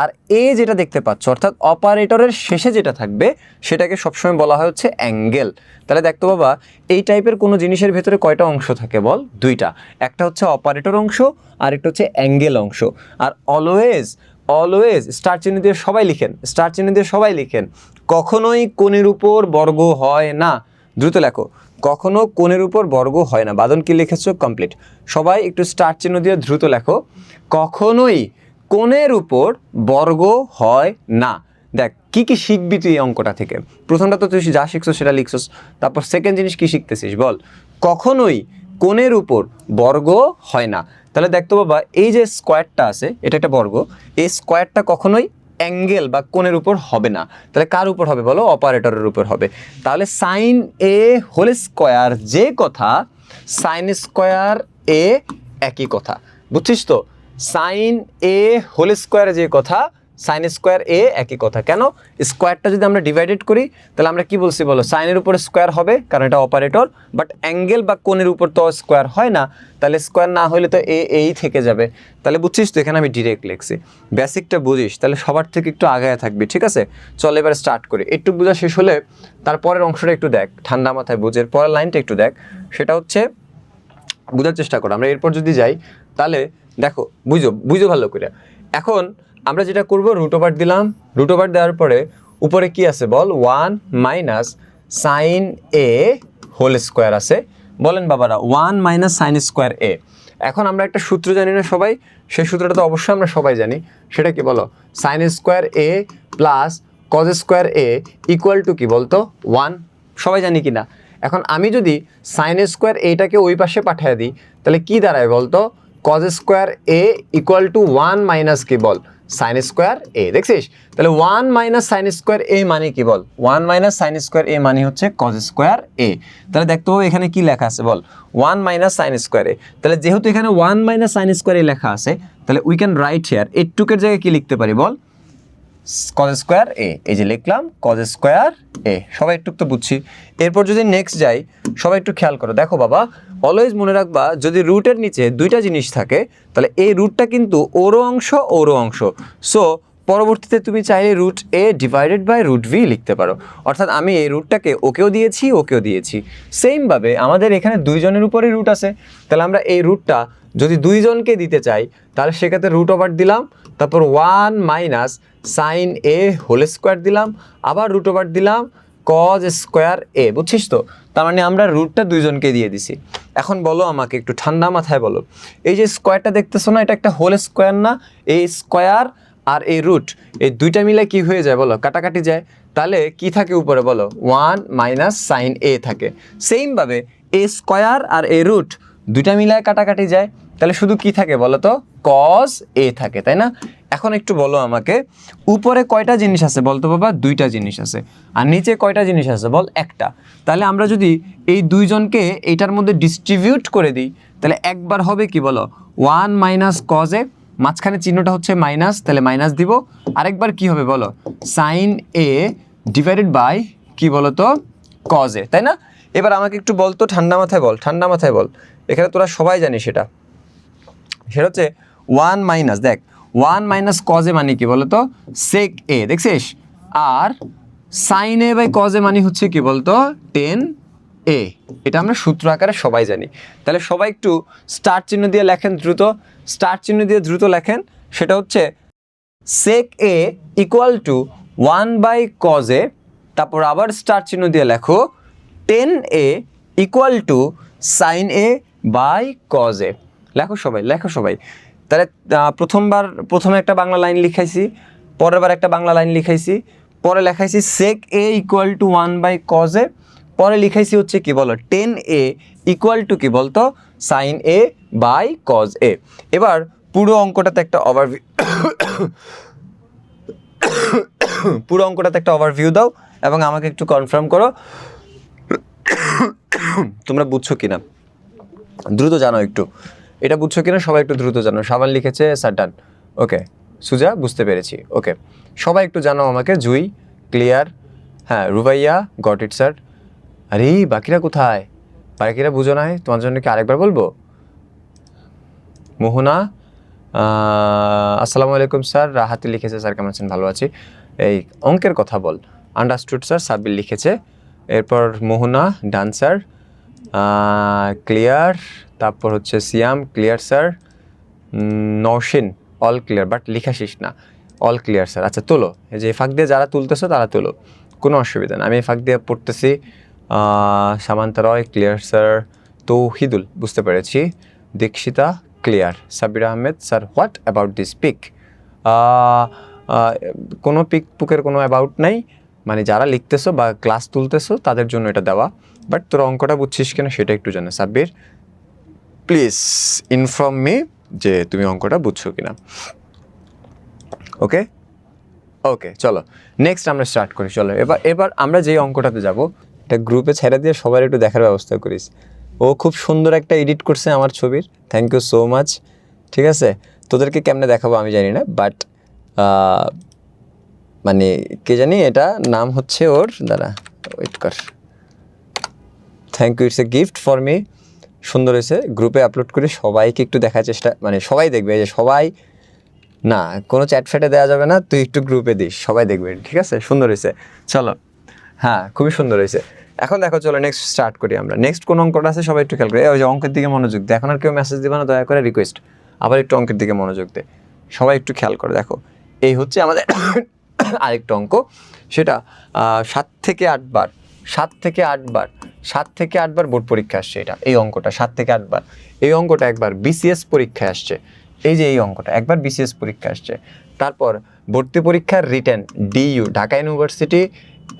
A: আর এ যেটা দেখতে পাচ্ছ অর্থাৎ অপারেটরের শেষে যেটা থাকবে সেটাকে সবসময় বলা হয় হচ্ছে অ্যাঙ্গেল। তাহলে দেখতো বাবা এই টাইপের কোনো জিনিসের ভেতরে কয়টা অংশ থাকে বল, দুইটা, একটা হচ্ছে অপারেটর অংশ আর একটা হচ্ছে অ্যাঙ্গেল অংশ। আর অলওয়েজ অলওয়েজ স্টার চিহ্ন দিয়ে সবাই লিখেন, স্টার চিহ্ন দিয়ে সবাই লিখেন, কখনোই কোণের উপর বর্গ হয় না। দ্রুত লেখো, কখনো কোণের উপর বর্গ হয় না। বাদন কি লিখেছো, কমপ্লিট। সবাই একটু স্টার চিহ্ন দিয়ে দ্রুত লেখো, কখনোই কোণের উপর বর্গ হয় না। দেখ কি কি শিখবি তুই এই অঙ্কটা থেকে, প্রথমটা তো তুই যা শিখছো সেটা লিখছস, তারপর সেকেন্ড জিনিস কি শিখতেছিস বল, কখনোই কোণের উপর বর্গ হয় না। তাহলে দেখতো বাবা এই যে স্কোয়ারটা আছে এটা একটা বর্গ, এই স্কোয়ারটা কখনোই অ্যাঙ্গেল বা কোণের উপর হবে না। তাহলে কার উপর হবে বলো, অপারেটরের উপর হবে। তাহলে সাইন এ হোল স্কোয়ার যে কথা, সাইন স্কোয়ার এ একই কথা, বুঝছিস তো, সাইন এ হোল স্কোয়ার যে কথা, সাইন স্কোয়ার এ একই কথা। কেন, স্কোয়ারটা যদি আমরা ডিভাইডেড করি তাহলে আমরা কি বলছি বলো, সাইনের উপর স্কোয়ার হবে কারণ এটা অপারেটর, বাট অ্যাঙ্গেল বা কোণের উপর তো স্কোয়ার হয় না, তাহলে স্কোয়ার না হলে তো এই থেকে যাবে। তাহলে বুঝছিস তো, এখানে আমি ডিরেক্ট লিখছি, বেসিকটা বুঝিস তাহলে সবার থেকে একটু আগায় থাকবি, ঠিক আছে। চল এবার স্টার্ট করি, একটু বোঝা শেষ হলে তারপরের অংশটা একটু দেখ, ঠান্ডা মাথায় বুঝের পরের লাইনটা একটু দেখ, সেটা হচ্ছে বোঝার চেষ্টা করো। আমরা এরপর যদি যাই তাহলে দেখো, বুঝো বুঝো ভালো করে। এখন আমরা যেটা করব, রুট ওভার দিলাম, রুট ওভার দেওয়ার পরে উপরে কি আছে বল, 1 মাইনাস সাইন এ হোল স্কোয়ার আছে। বলেন বাবারা, 1 মাইনাস সাইন স্কোয়ার এ। এখন আমরা একটা সূত্র জানি না সবাই, সেই সূত্রটা তো অবশ্যই আমরা সবাই জানি, সেটা কি বলো, sine square A plus cos square A equal to কি বলতো 1, সবাই জানি কি না। এখন আমি যদি সাইন স্কোয়ার এটাকে ওই পাশে পাঠিয়ে দিই তাহলে কি দাঁড়ায় বলতো, cos square A equal to 1 minus কি বল, সাইন স্কোয়ার এ। দেখছিস, তাহলে 1 মাইনাস সাইন স্কোয়ার এ মানে কি বল, 1 মাইনাস সাইন স্কোয়ার এ মানে হচ্ছে কজ স্কোয়ার এ। তাহলে দেখতে পাবো এখানে কি লেখা আছে বল, 1 মাইনাস সাইন স্কোয়ার এ। তাহলে যেহেতু এখানে 1 মাইনাস সাইন স্কোয়ার এ লেখা আছে তাহলে উই ক্যান রাইট হিয়ার এটুকের জায়গায় কি লিখতে পারি বল, কজ স্কোয়ার এ। এই যে লিখলাম কজ স্কোয়ার এ, সবাই একটু তো বুঝছি। এরপর যদি নেক্সট যাই, সবাই একটু খেয়াল করো, দেখো বাবা অলওয়েজ মনে রাখবা যদি রুটের নিচে দুইটা জিনিস থাকে তাহলে এই রুটটা কিন্তু ওরও অংশ ওরও অংশ। সো পরবর্তীতে তুমি চাইলে root A divided by root V লিখতে পারো, অর্থাৎ আমি এই রুটটাকে ওকেও দিয়েছি ওকেও দিয়েছি। সেমভাবে আমাদের এখানে দুইজনের উপরে রুট আছে, তাহলে আমরা এই রুটটা যদি দুইজনকে দিতে চাই তাহলে সেক্ষেত্রে রুট ওভার দিলাম, তারপর 1 মাইনাস সাইন এ হোল স্কোয়ার দিলাম, আবার রুট ওভার দিলাম কজ স্কোয়ার এ, বুঝছিস তো। তার মানে আমরা রুটটা দুইজনকে দিয়ে দিছি। এখন বলো আমাকে একটু ঠান্ডা মাথায় বলো, এই যে স্কোয়ারটা দেখতেছো না, এটা একটা হোল স্কোয়ার না, এই স্কোয়ার আর এই রুট এই দুইটা মিলে কি হয়ে যায় বলো, কাটাকাটি যায়। তাহলে কি থাকে উপরে বলো, 1 মাইনাস সাইন এ থাকে। সেমভাবে এ স্কোয়ার আর এ রুট দুইটা মিলায় কাটাকাটি যায়, তাহলে শুধু কি থাকে বলো তো, কজ এ থাকে, তাই না। এখন একটু বলো আমাকে, উপরে কয়টা জিনিস আছে বলতো বাবা, দুইটা জিনিস আছে, আর নিচে কয়টা জিনিস আছে বল, একটা। তাহলে আমরা যদি এই দুইজনকে এইটার মধ্যে ডিস্ট্রিবিউট করে দিই তাহলে একবার হবে কি বলো, 1 মাইনাস কজ এ, মাঝখানে চিহ্নটা হচ্ছে মাইনাস, তাহলে মাইনাস দিব। আরেকবার কি হবে বলো, সাইন এ ডিভাইডেড বাই কি বলো তো, কজ এ, তাই না। এবার আমাকে একটু বলতো ঠান্ডা মাথায় বল, ঠান্ডা মাথায় বল, এখানে তোরা সবাই জানিস সেটা হচ্ছে 1 মাইনাস, দেখ 1 মাইনাস কজ এ মানে কি বলতো, সেক এ, দেখছিস। আর sine A by cos A মানে হচ্ছে কি বলতো, টেন এ। এটা আমরা সূত্র আকারে সবাই জানি। তাহলে সবাই একটু স্টার চিহ্ন দিয়ে লেখেন দ্রুত, স্টার চিহ্ন দিয়ে দ্রুত লেখেন, সেটা হচ্ছে sec A equal to 1 by cos A, তারপর আবার স্টার চিহ্ন দিয়ে লেখো tan A equal to sine A by cos A. লেখো সবাই, লেখো সবাই। তাহলে প্রথমে একটা বাংলা লাইন লিখাইছি, পরের বার একটা বাংলা লাইন লিখাইছি, পরে লেখাইছি sec A equal to 1 by cos A, পরে লিখাইছি হচ্ছে কি বলো, টেন এ ইকুয়াল টু কি বলতো, sine A by cos A. এবার পুরো অঙ্কটাতে একটা ওভারভিউ পুরো অঙ্কটাতে একটা ওভারভিউ দাও এবং আমাকে একটু কনফার্ম করো তোমরা বুঝছো কিনা দ্রুত জানো একটু, এটা বুঝছো কিনা সবাই একটু দ্রুত জানো। সাবান লিখেছে স্যার ডান, ওকে। সুজা বুঝতে পেরেছি, ওকে। সবাই একটু জানো আমাকে, জুই ক্লিয়ার, হ্যাঁ রুবাইয়া গট ইট স্যার। আরে বাকিরা কোথায়? বাকিরা বুঝো নাই, তোমার জন্য কি আরেকবার বলবো? মোহনা আসসালামু আলাইকুম স্যার। রাহাতি লিখেছে স্যার কেমন আছেন? ভালো আছি। এই অঙ্কের কথা বল, আন্ডারস্টুড স্যার। সাব্বির লিখেছে, এরপর মোহনা ডান স্যার, ক্লিয়ার। তারপর হচ্ছে Siam clear sir, Nowshin all clear, but লিখা শেষ না, অল ক্লিয়ার স্যার। আচ্ছা তোলো, এই যে ফাঁক দিয়ে যারা তুলতেছো তারা তোলো, কোনো অসুবিধা না, আমি ফাঁক দিয়ে পড়তেছি। সামান্তা রয় ক্লিয়ার স্যার, তৌহিদুল বুঝতে পেরেছি, Dikshita clear, Sabir Ahmed sir what about this pic? কোনো পিক পুকের কোনো অ্যাবাউট নাই, মানে যারা লিখতেছো বা ক্লাস তুলতেছো তাদের জন্য এটা দেওয়া, বাট তোর অঙ্কটা বুঝছিস কিনা সেটা একটু জানে। সাব্বির প্লিজ ইনফর্ম মি যে তুমি অঙ্কটা বুঝছো কিনা। ওকে ওকে, চলো নেক্সট আমরা স্টার্ট করি। চলো এবার আমরা যেই অঙ্কটাতে যাব, এটা গ্রুপে ছেড়ে দিয়ে সবার একটু দেখার ব্যবস্থা করিস। ও খুব সুন্দর একটা এডিট করছে আমার ছবির, থ্যাংক ইউ সো মাচ। ঠিক আছে, তোদেরকে কেমনে দেখাবো আমি জানি না, বাট মানে কে জানি, এটা নাম হচ্ছে ওর, দাঁড়া ওয়েট কর, thank you, it's a gift for me. সুন্দর হয়েছে, গ্রুপে আপলোড করে সবাইকে একটু দেখার চেষ্টা, মানে সবাই দেখবে, যে সবাই না, কোনো চ্যাট ফ্যাটে দেওয়া যাবে না, তুই একটু গ্রুপে দিস, সবাই দেখবে। ঠিক আছে, সুন্দর হয়েছে, চলো। হ্যাঁ খুবই সুন্দর হয়েছে। এখন দেখো, চলো নেক্সট স্টার্ট করি আমরা। নেক্সট কোন অঙ্কটা আছে সবাই একটু খেয়াল করে, ওই যে অঙ্কের দিকে মনোযোগ দে। এখন আর কেউ মেসেজ দিবে না, দয়া করে রিকোয়েস্ট, আবার একটু অঙ্কের দিকে মনোযোগ দে, সবাই একটু খেয়াল করে দেখো। এই হচ্ছে আমাদের আরেকটা অঙ্ক, সেটা 7 থেকে 8 বার, 7 থেকে 8 বার, 7 থেকে 8 বার বোর্ড পরীক্ষা আসছে। এটা এই অঙ্কটা 7 থেকে 8 বার, এই অঙ্কটা একবার বিসিএস পরীক্ষায় আসছে। এই যে এই অঙ্কটা একবার বিসিএস পরীক্ষা আসছে, তারপর ভর্তি পরীক্ষার রিটেন ডিইউ ঢাকা ইউনিভার্সিটি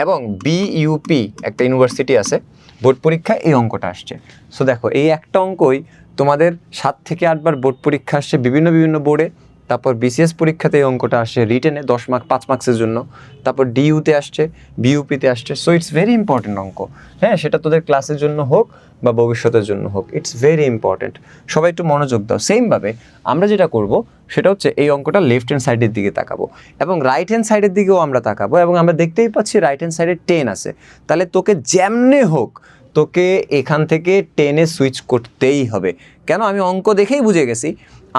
A: এবং বিইউপি একটা ইউনিভার্সিটি আছে, বোর্ড পরীক্ষা এই অঙ্কটা আসছে। সো দেখো, এই একটা অঙ্কই তোমাদের 7 থেকে 8 বার বোর্ড পরীক্ষা আসছে বিভিন্ন বিভিন্ন বোর্ডে, তারপর বিসিএস পরীক্ষাতে এই অঙ্কটা আসছে রিটেনে 10 মার্ক 5 মার্কসের জন্য, তারপর ডিইউতে আসছে, বিইউপিতে আসছে। সো ইটস ভেরি ইম্পর্টেন্ট অঙ্ক, হ্যাঁ, সেটা তোদের ক্লাসের জন্য হোক বা ভবিষ্যতের জন্য হোক, ইটস ভেরি ইম্পর্টেন্ট। সবাই একটু মনোযোগ দাও। সেমভাবে আমরা যেটা করব সেটা হচ্ছে এই অঙ্কটা লেফট হ্যান্ড সাইডের দিকে তাকাবো এবং রাইট হ্যান্ড সাইডের দিকেও আমরা তাকাবো, এবং আমরা দেখতেই পাচ্ছি রাইট হ্যান্ড সাইডে 10 আছে। তাহলে তোকে যেমনে হোক তোকে এখান থেকে 10-এ সুইচ করতেই হবে। কেন? আমি অঙ্ক দেখেই বুঝে গেছি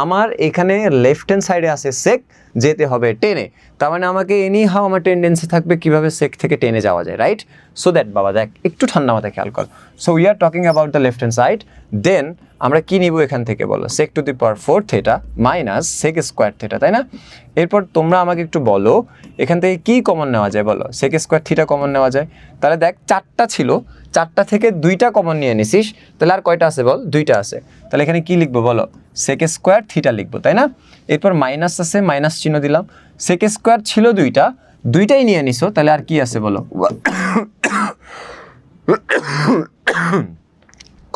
A: আমার এখানে লেফট হ্যান্ড সাইডে আছে সেক, যেতে হবে 10-এ। তার মানে আমাকে এনি হাও আমার টেন্ডেন্সি থাকবে কীভাবে সেক থেকে 10-এ যাওয়া যায়, রাইট? সো দ্যাট বাবা দেখ, একটু ঠান্ডা মাথায় খেয়াল কর। So we are talking about the left hand side. Then আমরা কী নিব এখান থেকে বলো? Sec to the power 4 theta minus sec square theta, তাই না? এরপর তোমরা আমাকে একটু বলো এখান থেকে কী কমন নেওয়া যায় বলো? সেক স্কোয়ার থিটা কমন নেওয়া যায়। তাহলে দেখ 4টা ছিল, 4টা থেকে 2টা কমন নিয়ে নিছিস, তাহলে আর কয়টা আছে বল? 2টা আছে। তাহলে এখানে কী লিখবো বলো? সেক স্কোয়ার থিটা লিখবো, তাই না? এরপর মাইনাস আছে, মাইনাস চিহ্ন দিলাম। সেক স্কোয়ার ছিল 2টা, 2টাই নিয়ে নিছো, তাহলে আর কি আছে বলো?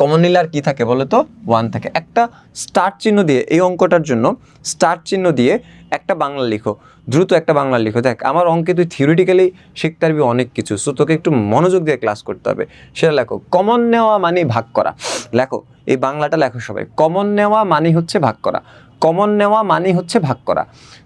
A: কমন নিলে আর কি থাকে বলো তো? 1 থাকে। একটা স্টার চিহ্ন দিয়ে এই অঙ্কটার জন্য স্টার চিহ্ন দিয়ে একটা বাংলা লিখো, দ্রুত একটা বাংলা লিখো। দেখ আমার অঙ্কে তুই থিওরিটিক্যালি শিখতে পারবি অনেক কিছু, সো তোকে একটু মনোযোগ দিয়ে ক্লাস করতে হবে। সেটা লেখো, কমন নেওয়া মানে ভাগ করা। লেখো, এই বাংলাটা লেখো সবাই, কমন নেওয়া মানে হচ্ছে ভাগ করা। কমন নেওয়া মানে হচ্ছে ভাগ করা।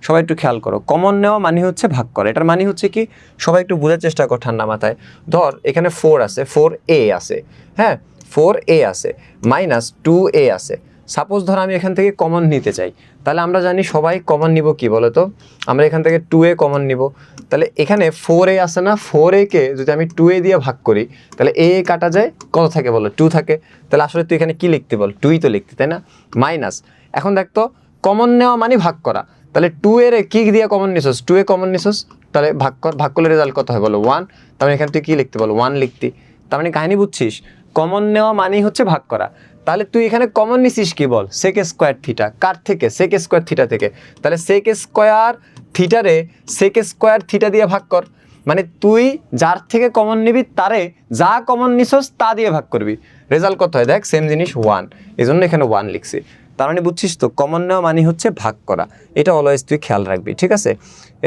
A: সবাই একটু খেয়াল করো, কমন নেওয়া মানে হচ্ছে ভাগ করা। এটার মানে হচ্ছে কি? সবাই একটু বোঝার চেষ্টা কর ঠান্ডা মাথায়। ধর এখানে 4 আছে, 4a আছে, হ্যাঁ 4a আছে, মাইনাস 2a আছে। সাপোজ ধর আমি এখান থেকে কমন নিতে চাই, তাহলে আমরা জানি সবাই কমন নিব কি বলো তো? আমরা এখান থেকে 2a কমন নিব। তাহলে এখানে 4a আছে না, 4a কে যদি আমি 2a দিয়ে ভাগ করি তাহলে a কাটা যায়, কত থাকে বলো? 2 থাকে। তাহলে আসলে তুই এখানে কি লিখতে বল? 2ই তো লিখতে, তাই না? মাইনাস, এখন দেখ তো কমন নেওয়া মানে ভাগ করা, তাহলে 2 এর কি দিয়ে কমন নিছস? 2a কমন নিছস, তাহলে ভাগ কর, ভাগ করলে রেজাল্ট কত হয় বলো? 1। তার মানে এখানে তুই কি লিখতে বলো? 1 লিখতি। তার মানে কাহিনী বুঝছিস? কমন নেওয়া মানেই হচ্ছে ভাগ করা। তাহলে তুই এখানে কমন নিছিস কি বল? Sec square theta. কার থেকে? সেক স্কোয়ার থিটা থেকে। তাহলে সেক স্কোয়ার থিটারে সেক স্কোয়ার থিটা দিয়ে ভাগ কর, মানে তুই যার থেকে কমন নিবি তারে যা কমন নিছস তা দিয়ে ভাগ করবি, রেজাল্ট কত হয় দেখ, সেম জিনিস 1। এই জন্য এখানে 1 লিখছি। তার মানে বুঝছিস তো, কমন নেওয়া মানে হচ্ছে ভাগ করা। এটা অলওয়েজ তুই খেয়াল রাখবি, ঠিক আছে?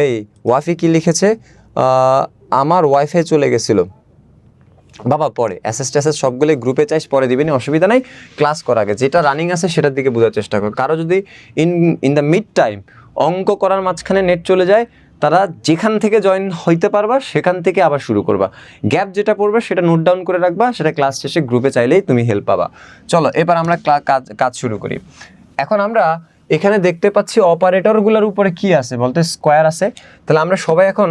A: এই ওয়াফি কি লিখেছে? আমার ওয়াইফাই চলে গেছিলো, বাবা পরে অ্যাসেস ট্যাসেস সবগুলো গ্রুপে চাইস পরে দিবেনি, অসুবিধা নাই, ক্লাস করার আগে যেটা রানিং আছে সেটার দিকে বোঝার চেষ্টা কর। কারো যদি ইন দ্য মিড টাইম অঙ্ক করার মাঝখানে নেট চলে যায়, তারা যেখান থেকে জয়েন হইতে পারবা সেখান থেকে আবার শুরু করবা, গ্যাপ যেটা পড়বে সেটা নোট ডাউন করে রাখবা, সেটা ক্লাস শেষে গ্রুপে চাইলেই তুমি হেল্প পাবা। চলো এবার আমরা কাজ শুরু করি। এখন আমরা এখানে দেখতে পাচ্ছি অপারেটরগুলোর উপরে কি আছে বলতে, স্কোয়ার আছে। তাহলে আমরা সবাই এখন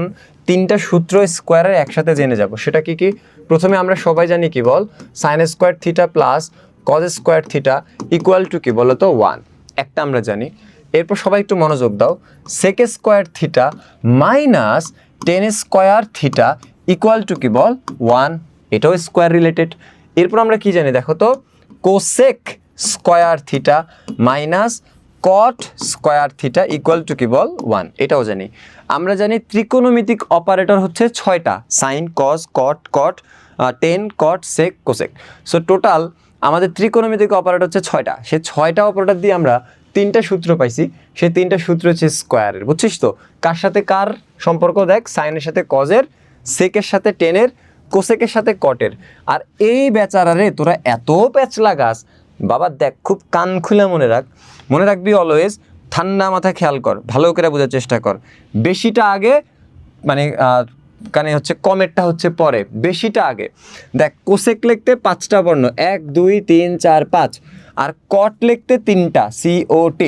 A: 3টা সূত্র স্কোয়ারের একসাথে জেনে যাব। সেটা কি কি? প্রথমে আমরা সবাই জানি কি বল, sine square theta plus cos square theta equal to কি বলো তো 1, একটা আমরা জানি। এরপর সবাই একটু মনোযোগ দাও, sec square theta minus ten square theta equal to কি বল 1, এটাও স্কোয়ার রিলেটেড। এরপর আমরা কি জানি দেখো তো, cosec square theta minus cot square theta equal to কি বল 1, এটাও জানি। আমরা জানি ত্রিকোণমিতিক অপারেটর হচ্ছে 6টা, sine cos cot cot tan cot sec cosec. So total আমাদের ত্রিকোণমিতিক অপারেটর হচ্ছে 6টা। সে 6টা অপারেটর দিয়ে আমরা 3টা সূত্র পাইছি, সেই 3টা সূত্র হচ্ছে স্কোয়ারের। বুঝছিস তো কার সাথে কার সম্পর্ক? দেখ, সাইনের সাথে কজের, সেকের সাথে টেনের, কোসেকের সাথে কটের। আর এই বেচারারে তোরা এত প্যাচ লাগাস বাবা, দেখ খুব কান খুলে মনে রাখবি অলওয়েজ, ঠান্ডা মাথায় খেয়াল কর, ভালো করে বোঝার চেষ্টা কর। বেশিটা আগে মানে কানে হচ্ছে কমেরটা হচ্ছে পরে, বেশিটা আগে। দেখ কোসেক লিখতে 5টা বর্ণ, 1 2 3 4 5, আর কট লিখতে 3টা COT।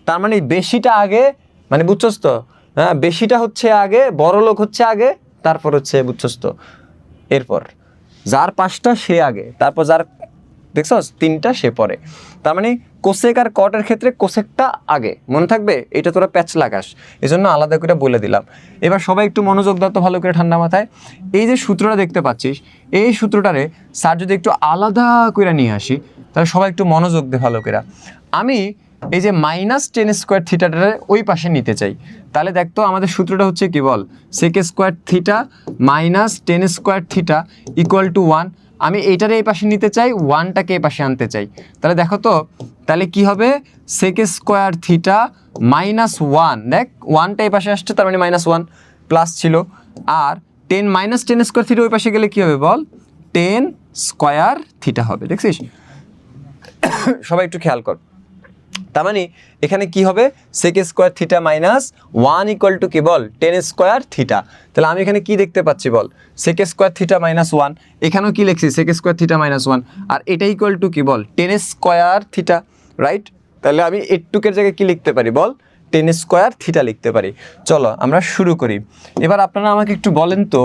A: তার মানে বেশিটা আগে, মানে বুঝছস তো? হ্যাঁ, বেশিটা হচ্ছে আগে, বড় লোক হচ্ছে আগে, তারপর হচ্ছে বুঝছস তো, এরপর যার 5টা সে আগে, তারপর যার দেখছস 3টা সে পরে। তার মানে কোসেক আর কটের ক্ষেত্রে কোসেকটা আগে, মনে থাকবে, এটা তোরা প্যাচ লাগাস, এই জন্য আলাদা করে বলে দিলাম। এবার সবাই একটু মনোযোগ দাও তো ভালো করে ঠান্ডা মাথায়। এই যে সূত্রটা দেখতে পাচ্ছিস, এই সূত্রটারে স্যার যদি একটু আলাদা করে নিয়ে আসি, তাহলে সবাই একটু মনোযোগ দে ভালো করে। আমি এই যে মাইনাস টেন স্কোয়ার থিটাটারে ওই পাশে নিতে চাই, তাহলে দেখতো আমাদের সূত্রটা হচ্ছে কি বল, sec square theta minus ten square theta equal to 1। আমি এইটারে এই পাশে নিতে চাই, 1টাকে এই পাশে আনতে চাই। তাহলে দেখো তো, তাহলে কি হবে, সেক স্কোয়ার থিটা মাইনাস 1, দেখ 1টা এই পাশে আসছে, তার মানে -1 প্লাস ছিল। আর মাইনাস টেন স্কোয়ার থিটা ওই পাশে গেলে কি হবে বল, 10 স্কোয়ার থিটা হবে। দেখছিস, সবাই একটু খেয়াল কর। তার মানে এখানে কি হবে, sec square theta minus 1 equal to কি বল 10 স্কোয়ার থিটা। তাহলে আমি এখানে কি দেখতে পাচ্ছি বল, সেক স্কোয়ার থিটা মাইনাস 1, এখানেও কি লিখছি সেক স্কোয়ার থিটা মাইনাস 1, আর এটা ইকুয়াল টু কি বল 10 স্কোয়ার থিটা, রাইট? তাহলে আমি এটুকের জায়গায় কি লিখতে পারি বল, 10 স্কোয়ার থিটা লিখতে পারি। চলো আমরা শুরু করি। এবার আপনারা আমাকে একটু বলেন তো,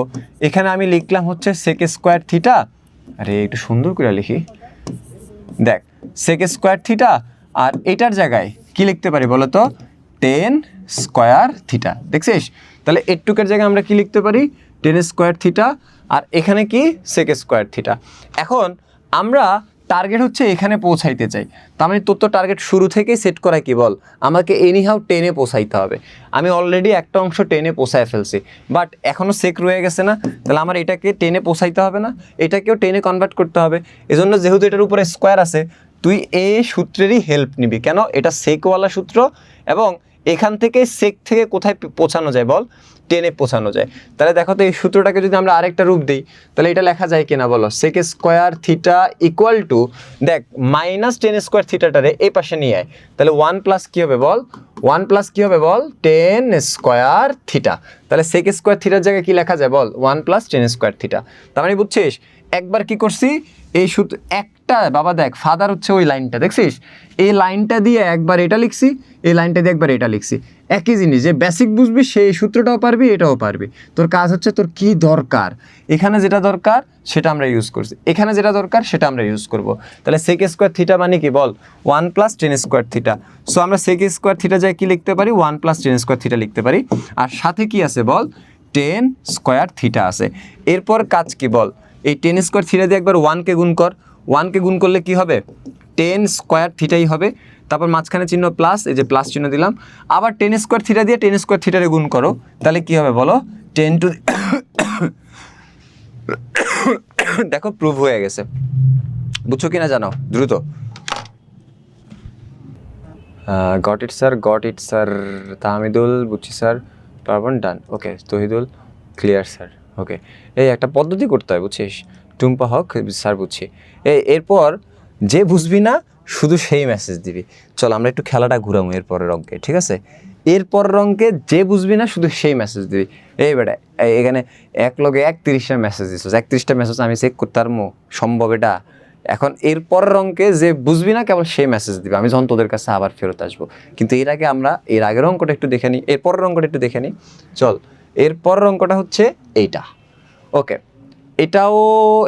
A: এখানে আমি লিখলাম হচ্ছে সেক স্কোয়ার থিটা, আরে একটু সুন্দর করে লিখি, দেখ সেক স্কোয়ার থিটা, আর এটার জায়গায় কি লিখতে পারি বলো তো, 10 স্কোয়ার থিটা। দেখছিস, তাহলে এটুকের জায়গায় আমরা কি লিখতে পারি, 10 স্কোয়ার থিটা, আর এখানে কি সেক স্কোয়ার থিটা। এখন আমরা টার্গেট হচ্ছে এখানে পৌঁছাইতে চাই, তার মানে তোর তো টার্গেট শুরু থেকেই সেট করা কি বল, আমাকে এনিহাউ 10-এ পৌঁছাইতে হবে। আমি অলরেডি একটা অংশ 10-এ পৌঁছায় ফেলছি, বাট এখনও সেক রয়ে গেছে না, তাহলে আমার এটাকে 10-এ পৌঁছাইতে হবে না, এটাকেও 10-এ কনভার্ট করতে হবে। এজন্য যেহেতু এটার উপরে স্কোয়ার আছে, তুই এই সূত্রেরই হেল্প নিবি। কেন? এটা সেকওয়ালা সূত্র, এবং এখান থেকে সেক থেকে কোথায় পৌঁছানো যায় বল, 10-এ পৌঁছানো যায়। তাহলে দেখো তো, এই সূত্রটাকে যদি আমরা আরেকটা রূপ দিই, তাহলে এটা লেখা যায় কিনা বলো, sec square theta equal to, দেখ মাইনাস 10 স্কোয়ার থিটাটারে এই পাশে নিয়ে আয়, তাহলে 1 প্লাস কি হবে বল, 1 প্লাস কি হবে বল 10 স্কোয়ার থিটা। তাহলে সেক স্কোয়ার থিটার জায়গায় কি লেখা যায় বল, 1 প্লাস 10 স্কোয়ার থিটা। তার মানে বুঝছিস, একবার কি করছি, এই সূত্র একটা বাবা, দেখ ফাদার হচ্ছে ওই লাইনটা, দেখছিস এই লাইনটা দিয়ে একবার এটা লিখছি, এই লাইনটা দিয়ে একবার এটা লিখছি, একই জিনিস। যে বেসিক বুঝবি সেই সূত্রটাও পারবি, এটাও পারবি। তোর কাজ হচ্ছে তোর কি দরকার, এখানে যেটা দরকার সেটা আমরা ইউজ করছি, এখানে যেটা দরকার সেটা আমরা ইউজ করব। তাহলে সেক স্কোয়ার থিটা মানে কি বল, 1 প্লাস 10 স্কোয়ার থিটা। সো আমরা সেক স্কোয়ার থিটা যায় কি লিখতে পারি, 1 প্লাস 10 স্কোয়ার থিটা লিখতে পারি, আর সাথে কি আছে বল 10 স্কোয়ার থিটা আছে। এরপর কাজ কি বল, এই 10 স্কোয়ার থিটা দিয়ে একবার 1কে গুণ কর, 1কে গুণ করলে কি হবে 10 স্কোয়ার থিটাই হবে, তারপর মাঝখানে চিহ্ন প্লাস, এই যে প্লাস চিহ্ন দিলাম, আবার 10 স্কোয়ার থিটা দিয়ে 10 স্কোয়ার থিটারে গুণ করো, তাহলে কি হবে বলো 10 টু দেখো প্রুভ হয়ে গেছে, বুঝছো কিনা জানাও দ্রুত। গট ইট স্যার, তাহমিদুল বুঝছি স্যার, পারবন ডান, ওকে তহিদুল ক্লিয়ার স্যার, ওকে। এই একটা পদ্ধতি করতে হয় বুঝছিস, টুম্পা হক স্যার বুঝছি। এরপর যে বুঝবি না শুধু সেই মেসেজ দিবি। চল আমরা একটু খেলাটা ঘুরাবো এরপরের অঙ্কে, ঠিক আছে? এরপরের অঙ্কে যে বুঝবি না শুধু সেই মেসেজ দিবি। এই বেটা এখানে 1 লগে 31টা মেসেজ দিচ্ছ, 31টা মেসেজ আমি চেক করতে পারবো সম্ভব এটা? এখন এরপরের অঙ্কে যে বুঝবি না কেবল সেই মেসেজ দিবে, আমি যখন তোদের কাছে আবার ফেরত আসবো। কিন্তু এর আগে আমরা এর আগের অঙ্কটা একটু দেখে নিই, এরপরের অঙ্কটা একটু দেখে নিই। চল এরপরের অঙ্কটা হচ্ছে এইটা। ওকে,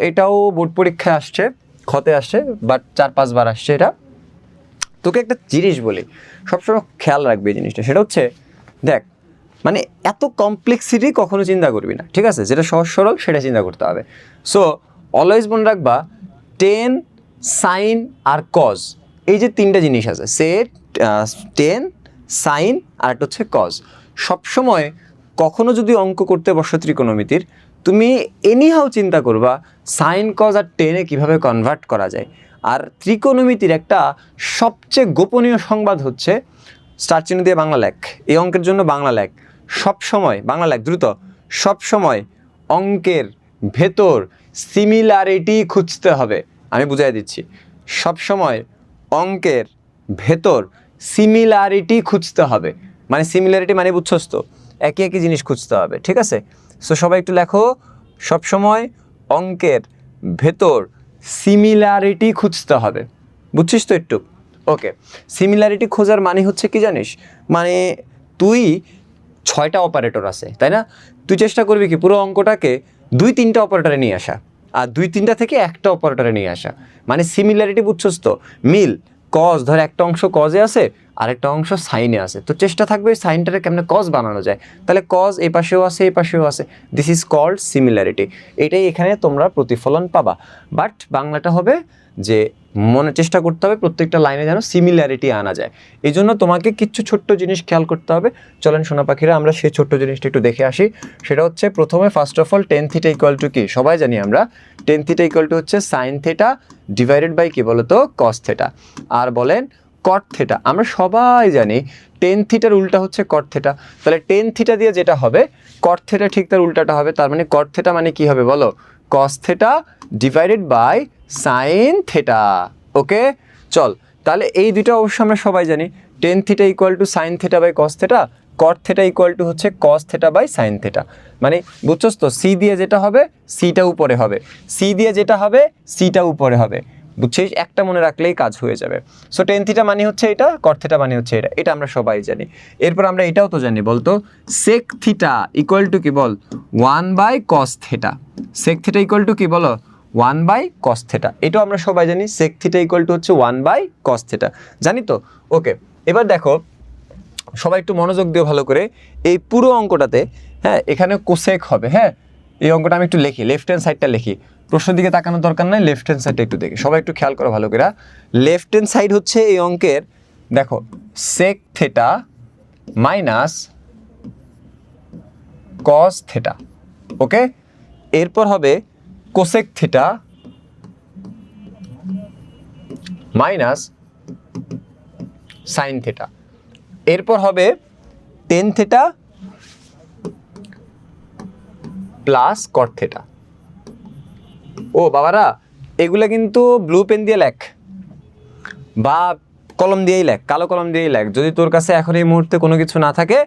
A: এটাও বোর্ড পরীক্ষায় আসছে, খতে আসছে, বাট 4-5 বার আসছে এটা। তোকে একটা জিনিস বলি, সবসময় খেয়াল রাখবি এই জিনিসটা, সেটা হচ্ছে দেখ, মানে এত কমপ্লেক্সিটি কখনো চিন্তা করবি না, ঠিক আছে? যেটা সহজ সরল সেটা চিন্তা করতে হবে। সো অলওয়েজ মনে রাখবা টেন, সাইন আর কজ, এই যে 3টা জিনিস আছে, সেট, টেন, সাইন আর একটা হচ্ছে কজ। সবসময় কখনো যদি অঙ্ক করতে বসো ত্রিকোণমিতির, তুমি এনিহাও চিন্তা করবা সাইন, কজ আর টেনে কীভাবে কনভার্ট করা যায়। আর ত্রিকোণমিতির একটা সবচেয়ে গোপনীয় সংবাদ হচ্ছে স্টার চিহ্ন দিয়ে বাংলা লেখ, এই অঙ্কের জন্য বাংলা লেখ সবসময়, বাংলা লেখ দ্রুত। সবসময় অঙ্কের ভেতর সিমিলারিটি খুঁজতে হবে। আমি বুঝাই দিচ্ছি, সবসময় অঙ্কের ভেতর সিমিলারিটি খুঁজতে হবে। মানে সিমিলারিটি মানে বুঝছস তো, একই একই জিনিস খুঁজতে হবে, ঠিক আছে? সো সবাই একটু লেখো, সবসময় অঙ্কের ভেতর সিমিলারিটি খুঁজতে হবে। বুঝছিস তো একটু? ওকে, সিমিলারিটি খোঁজার মানে হচ্ছে কি জানিস? মানে তুই 6টা অপারেটর আছে, তাই না? তুই চেষ্টা করবি কি পুরো অঙ্কটাকে 2-3টা অপারেটরে নিয়ে আসা, আর 2-3টা থেকে একটা অপারেটরে নিয়ে আসা। মানে সিমিলারিটি বুঝছস তো, মিল। কজ ধর একটা অংশ কজে আছে, আরেকটা অংশ সাইনে আছে, তো চেষ্টা থাকবে সাইনটারে কেমনে কজ বানানো যায়। তাহলে কজ এই পাশেও আছে, এই পাশেও আছে, দিস ইজ কল্ড সিমিলারিটি। এটাই এখানে তোমরা প্রতিফলন পাবা। বাট বাংলাটা হবে যে মনে চেষ্টা করতে হবে প্রত্যেকটা লাইনে যেন সিমিলারিটি আনা যায়। এই জন্য তোমাকে কিছু ছোট্ট জিনিস খেয়াল করতে হবে। চলেন সোনা পাখিরা, আমরা সেই ছোট্ট জিনিসটা একটু দেখে আসি। সেটা হচ্ছে প্রথমে first of all ten theta equal to কি? সবাই জানি আমরা টেন থিটা ইকুয়াল টু হচ্ছে সাইন থিটা ডিভাইডেড বাই কি বলতো? কস থিটা। আর বলেন কট থিটা, আমরা সবাই জানি টেন থিটার উল্টা হচ্ছে কট থিটা। তাহলে টেন থিটা দিয়ে যেটা হবে কট থিটা ঠিক তার উল্টাটা হবে। তার মানে কট থিটা মানে কি হবে বলো? Cos theta divided by sine theta. Okay, চল তাহলে এই দুটো অবশ্য আমরা সবাই জানি, tan theta equal to sine theta by cos theta, cot theta equal to হচ্ছে cos theta by sine theta. মানে বুঝছস তো, সি দিয়ে যেটা হবে সিটা উপরে হবে, সি দিয়ে যেটা হবে সিটা উপরে হবে। বুঝছিস? একটা মনে রাখলেই কাজ হয়ে যাবে। সো টেন থিটা মানে হচ্ছে এটা, কট থিটা মানে হচ্ছে এটা, এটা আমরা সবাই জানি। এরপর আমরা এটাও তো জানি, বলতো সেক থিটা ইকুয়াল টু কি বল? 1/cos theta. Sec theta equal to কি বলো? 1/cos theta. এটাও আমরা সবাই জানি, সেক থিটা ইকুয়াল টু হচ্ছে 1/cos থিটা, জানি তো? ওকে, এবার দেখো সবাই একটু মনোযোগ দিও ভালো করে এই পুরো অঙ্কটাতে। হ্যাঁ, এখানে কোসেক হবে। হ্যাঁ, এই অঙ্কটা আমি একটু লিখি, লেফট হ্যান্ড সাইডটা লিখি, প্রশ্নের দিকে তাকানোর দরকার নাই, লেফট হ্যান্ড সাইডটা একটু দেখি, সবাই একটু খেয়াল করো ভালো করে। লেফট হ্যান্ড সাইড হচ্ছে এই অঙ্কের, দেখো sec theta minus cos theta. Okay, এরপর হবে cosec theta minus sine theta. এরপর হবে tan theta plus cot theta. ও বাবারা, এগুলা কিন্তু ব্লু পেন দিয়ে লেখ বা কলম দিয়েই লেখ, কালো কলম দিয়েই লেখ। যদি তোর কাছে এখন এই মুহূর্তে কোনো কিছু না থাকে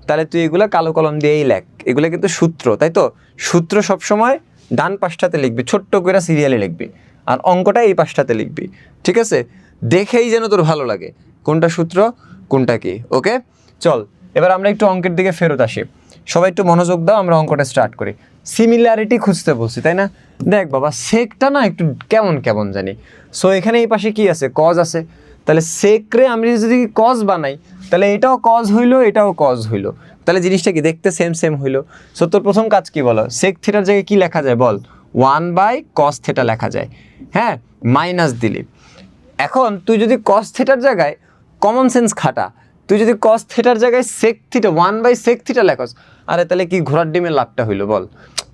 A: তাহলে তুই এগুলা কালো কলম দিয়েই লেখ। এগুলো কিন্তু সূত্র, তাই তো? সূত্র সবসময় ডান পাশটাতে লিখবি, ছোট্ট করে সিরিয়ালে লিখবি, আর অঙ্কটা এই পাশটাতে লিখবি, ঠিক আছে? দেখেই যেন তোর ভালো লাগে কোনটা সূত্র কোনটা কি। ওকে, চল এবার আমরা একটু অঙ্কের দিকে ফেরত আসি। সবাই একটু মনোযোগ দাও, আমরা অঙ্কটা স্টার্ট করি। সিমিলারিটি খুঁজতে বলছি, তাই না? দেখ বাবা, সেকটা না একটু কেমন কেমন জানি। সো এখানে এই পাশে কি আছে? কজ আছে। তাহলে সেকরে আমি যদি কজ বানাই তাহলে এটাও কজ হইলো, এটাও কজ হইলো, তাহলে জিনিসটা কি দেখতে সেম সেম হইলো। সো তোর প্রথম কাজ কি বলো? সেক থিটার জায়গায় কি লেখা যায় বল? 1/cos থিটা লেখা যায়। হ্যাঁ, মাইনাস দিলি। এখন তুই যদি কস থিটার জায়গায় কমন সেন্স খাটা, তুই যদি কস থিটার জায়গায় সেক থিটা 1/sec থিটা লেখস, আরে তাহলে কি ঘোড়ার ডিমের লাভটা হইলো বল?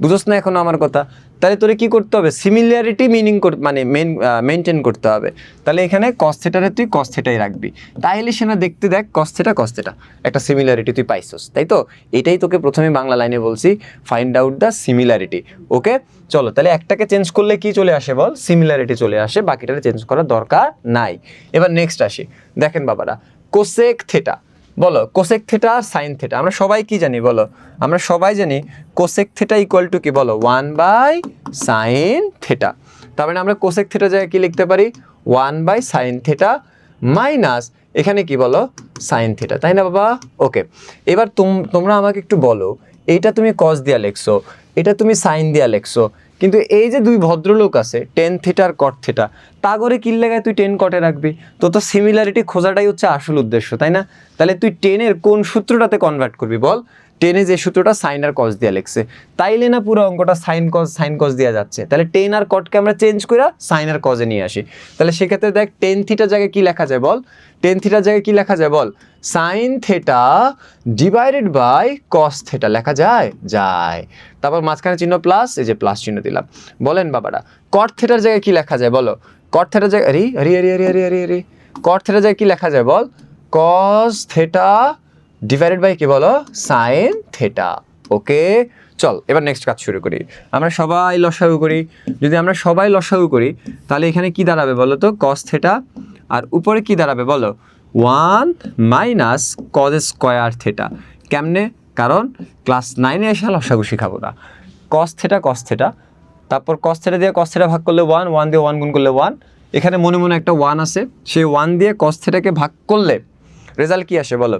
A: বুঝোস না এখনো আমার কথা? তাহলে তোরে কি করতে হবে, সিমিলারিটি মিনিং মানে মেনটেন করতে হবে। তাহলে এখানে কস থিটারে তুই কস থিটাই রাখবি, তাইলে সে না দেখতে দেখ কস থিটা একটা সিমিলারিটি তুই পাইছস, তাই তো? এটাই তোকে প্রথমে বাংলা লাইনে বলছি, ফাইন্ড আউট দ্য সিমিলারিটি। ওকে চলো, তাহলে একটাকে চেঞ্জ করলে কি চলে আসে বল? সিমিলারিটি চলে আসে, বাকিটারে চেঞ্জ করার দরকার নাই। এবার নেক্সট আসি, দেখেন বাবারা, কোসেক থিটা, বলো কোসেক থিটা আর সাইন থিটা আমরা সবাই কি জানি বলো? আমরা সবাই জানি কোসেক থিটা ইকুয়াল টু কি বলো? 1/sin theta. তার মানে আমরা কোসেক থিটা জায়গায় কি লিখতে পারি? 1/sin থিটা মাইনাস এখানে কি বলো? সাইন থিটা, তাই না বাবা? ওকে, এবার তোমরা আমাকে একটু বলো, এইটা তুমি কস দিয়া লেখছো, এটা তুমি সাইন দিয়া লেখছো, কিন্তু এই যে দুই ভদ্রলোক আছে টেন থিটা আর কট থিটা, তা করে কি লাগায় তুই টেন কটে রাখবি? তো সিমিলারিটি খোঁজাটাই হচ্ছে আসল উদ্দেশ্য, তাই না? তাহলে তুই টেনের কোন সূত্রটাতে কনভার্ট করবি বল? টেনে যে সূত্রটা সাইন আর কস দিয়া লেখছে, তাইলে না পুরো অঙ্কটা সাইন কস দেওয়া যাচ্ছে। তাহলে টেন আর কটকে আমরা চেঞ্জ করে সাইন আর কসে নিয়ে আসি। তাহলে সেক্ষেত্রে দেখ টেন থিটার জায়গায় কি লেখা যায় বল? টেন থিটার জায়গায় কি লেখা যায় বল? Sine theta divided by cos theta লেখা যায়? যায়। তারপর মাঝখানে চিহ্ন প্লাস, এই যে প্লাস চিহ্ন দিলাম। বলেন বাবারা, কট থিটার জায়গায় কি লেখা যায় বলো? কট থিটার জায়গায় আরে কট থিটার জায়গায় কি লেখা যায় বল? কস থিটা ডিভাইডেড বাই কি বলো? Sign theta. ওকে চল, এবার নেক্সট কাজ শুরু করি। আমরা সবাই লসাগু করি। যদি আমরা সবাই লসাগু করি তাহলে এখানে কি দাঁড়াবে বলো তো? কস থিটা, আর উপরে কি দাঁড়াবে বলো? 1 মাইনাস কজ স্কোয়ার থিটা। কেমনে? কারণ ক্লাস 9-এ এসে লসাগু শিখাবো না। কস থিটা, তারপর কস থিটা দিয়ে কস থিটা ভাগ করলে 1 দিয়ে 1 গুণ করলে 1, এখানে মনে মনে একটা 1 আছে, সেই 1 দিয়ে কস থিটাকে ভাগ করলে রেজাল্ট কি আসে বলো?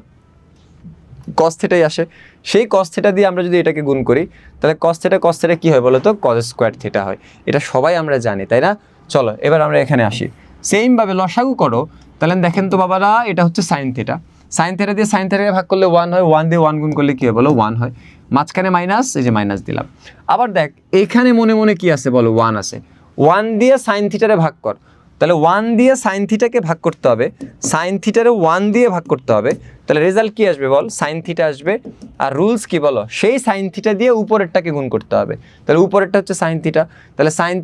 A: কস থিটাই আসে। সেই কস থিটা দিয়ে আমরা যদি এটাকে গুণ করি তাহলে কস থিটা কি হয় বলো তো? কজ স্কোয়ার থিটা হয়। এটা সবাই আমরা জানি, তাই না? চলো এবার আমরা এখানে আসি, সেমভাবে লসাগু করো। তাহলে দেখেন তো বাবারা, এটা হচ্ছে সাইন থিটা দিয়ে সাইন থিটাকে ভাগ করলে 1 হয়, 1 দিয়ে 1 গুণ করলে কি হয় বলো? 1 হয়। মাঝখানে মাইনাস, এই যে মাইনাস দিলাম। আবার দেখ এখানে মনে মনে কি আছে বলো? 1 আছে। 1 দিয়ে সাইন থিটারে ভাগ কর, তাহলে 1 দিয়ে সাইন থিটাকে ভাগ করতে হবে, সাইন থিটারে 1 দিয়ে ভাগ করতে হবে, তাহলে রেজাল্ট কি আসবে বল? সাইন থিটা আসবে। আর রুলস কি বলো? সেই সাইন থিটা দিয়ে উপরেরটাকে গুণ করতে হবে, তাহলে উপরেরটা হচ্ছে সাইন থিটা, তাহলে সাইন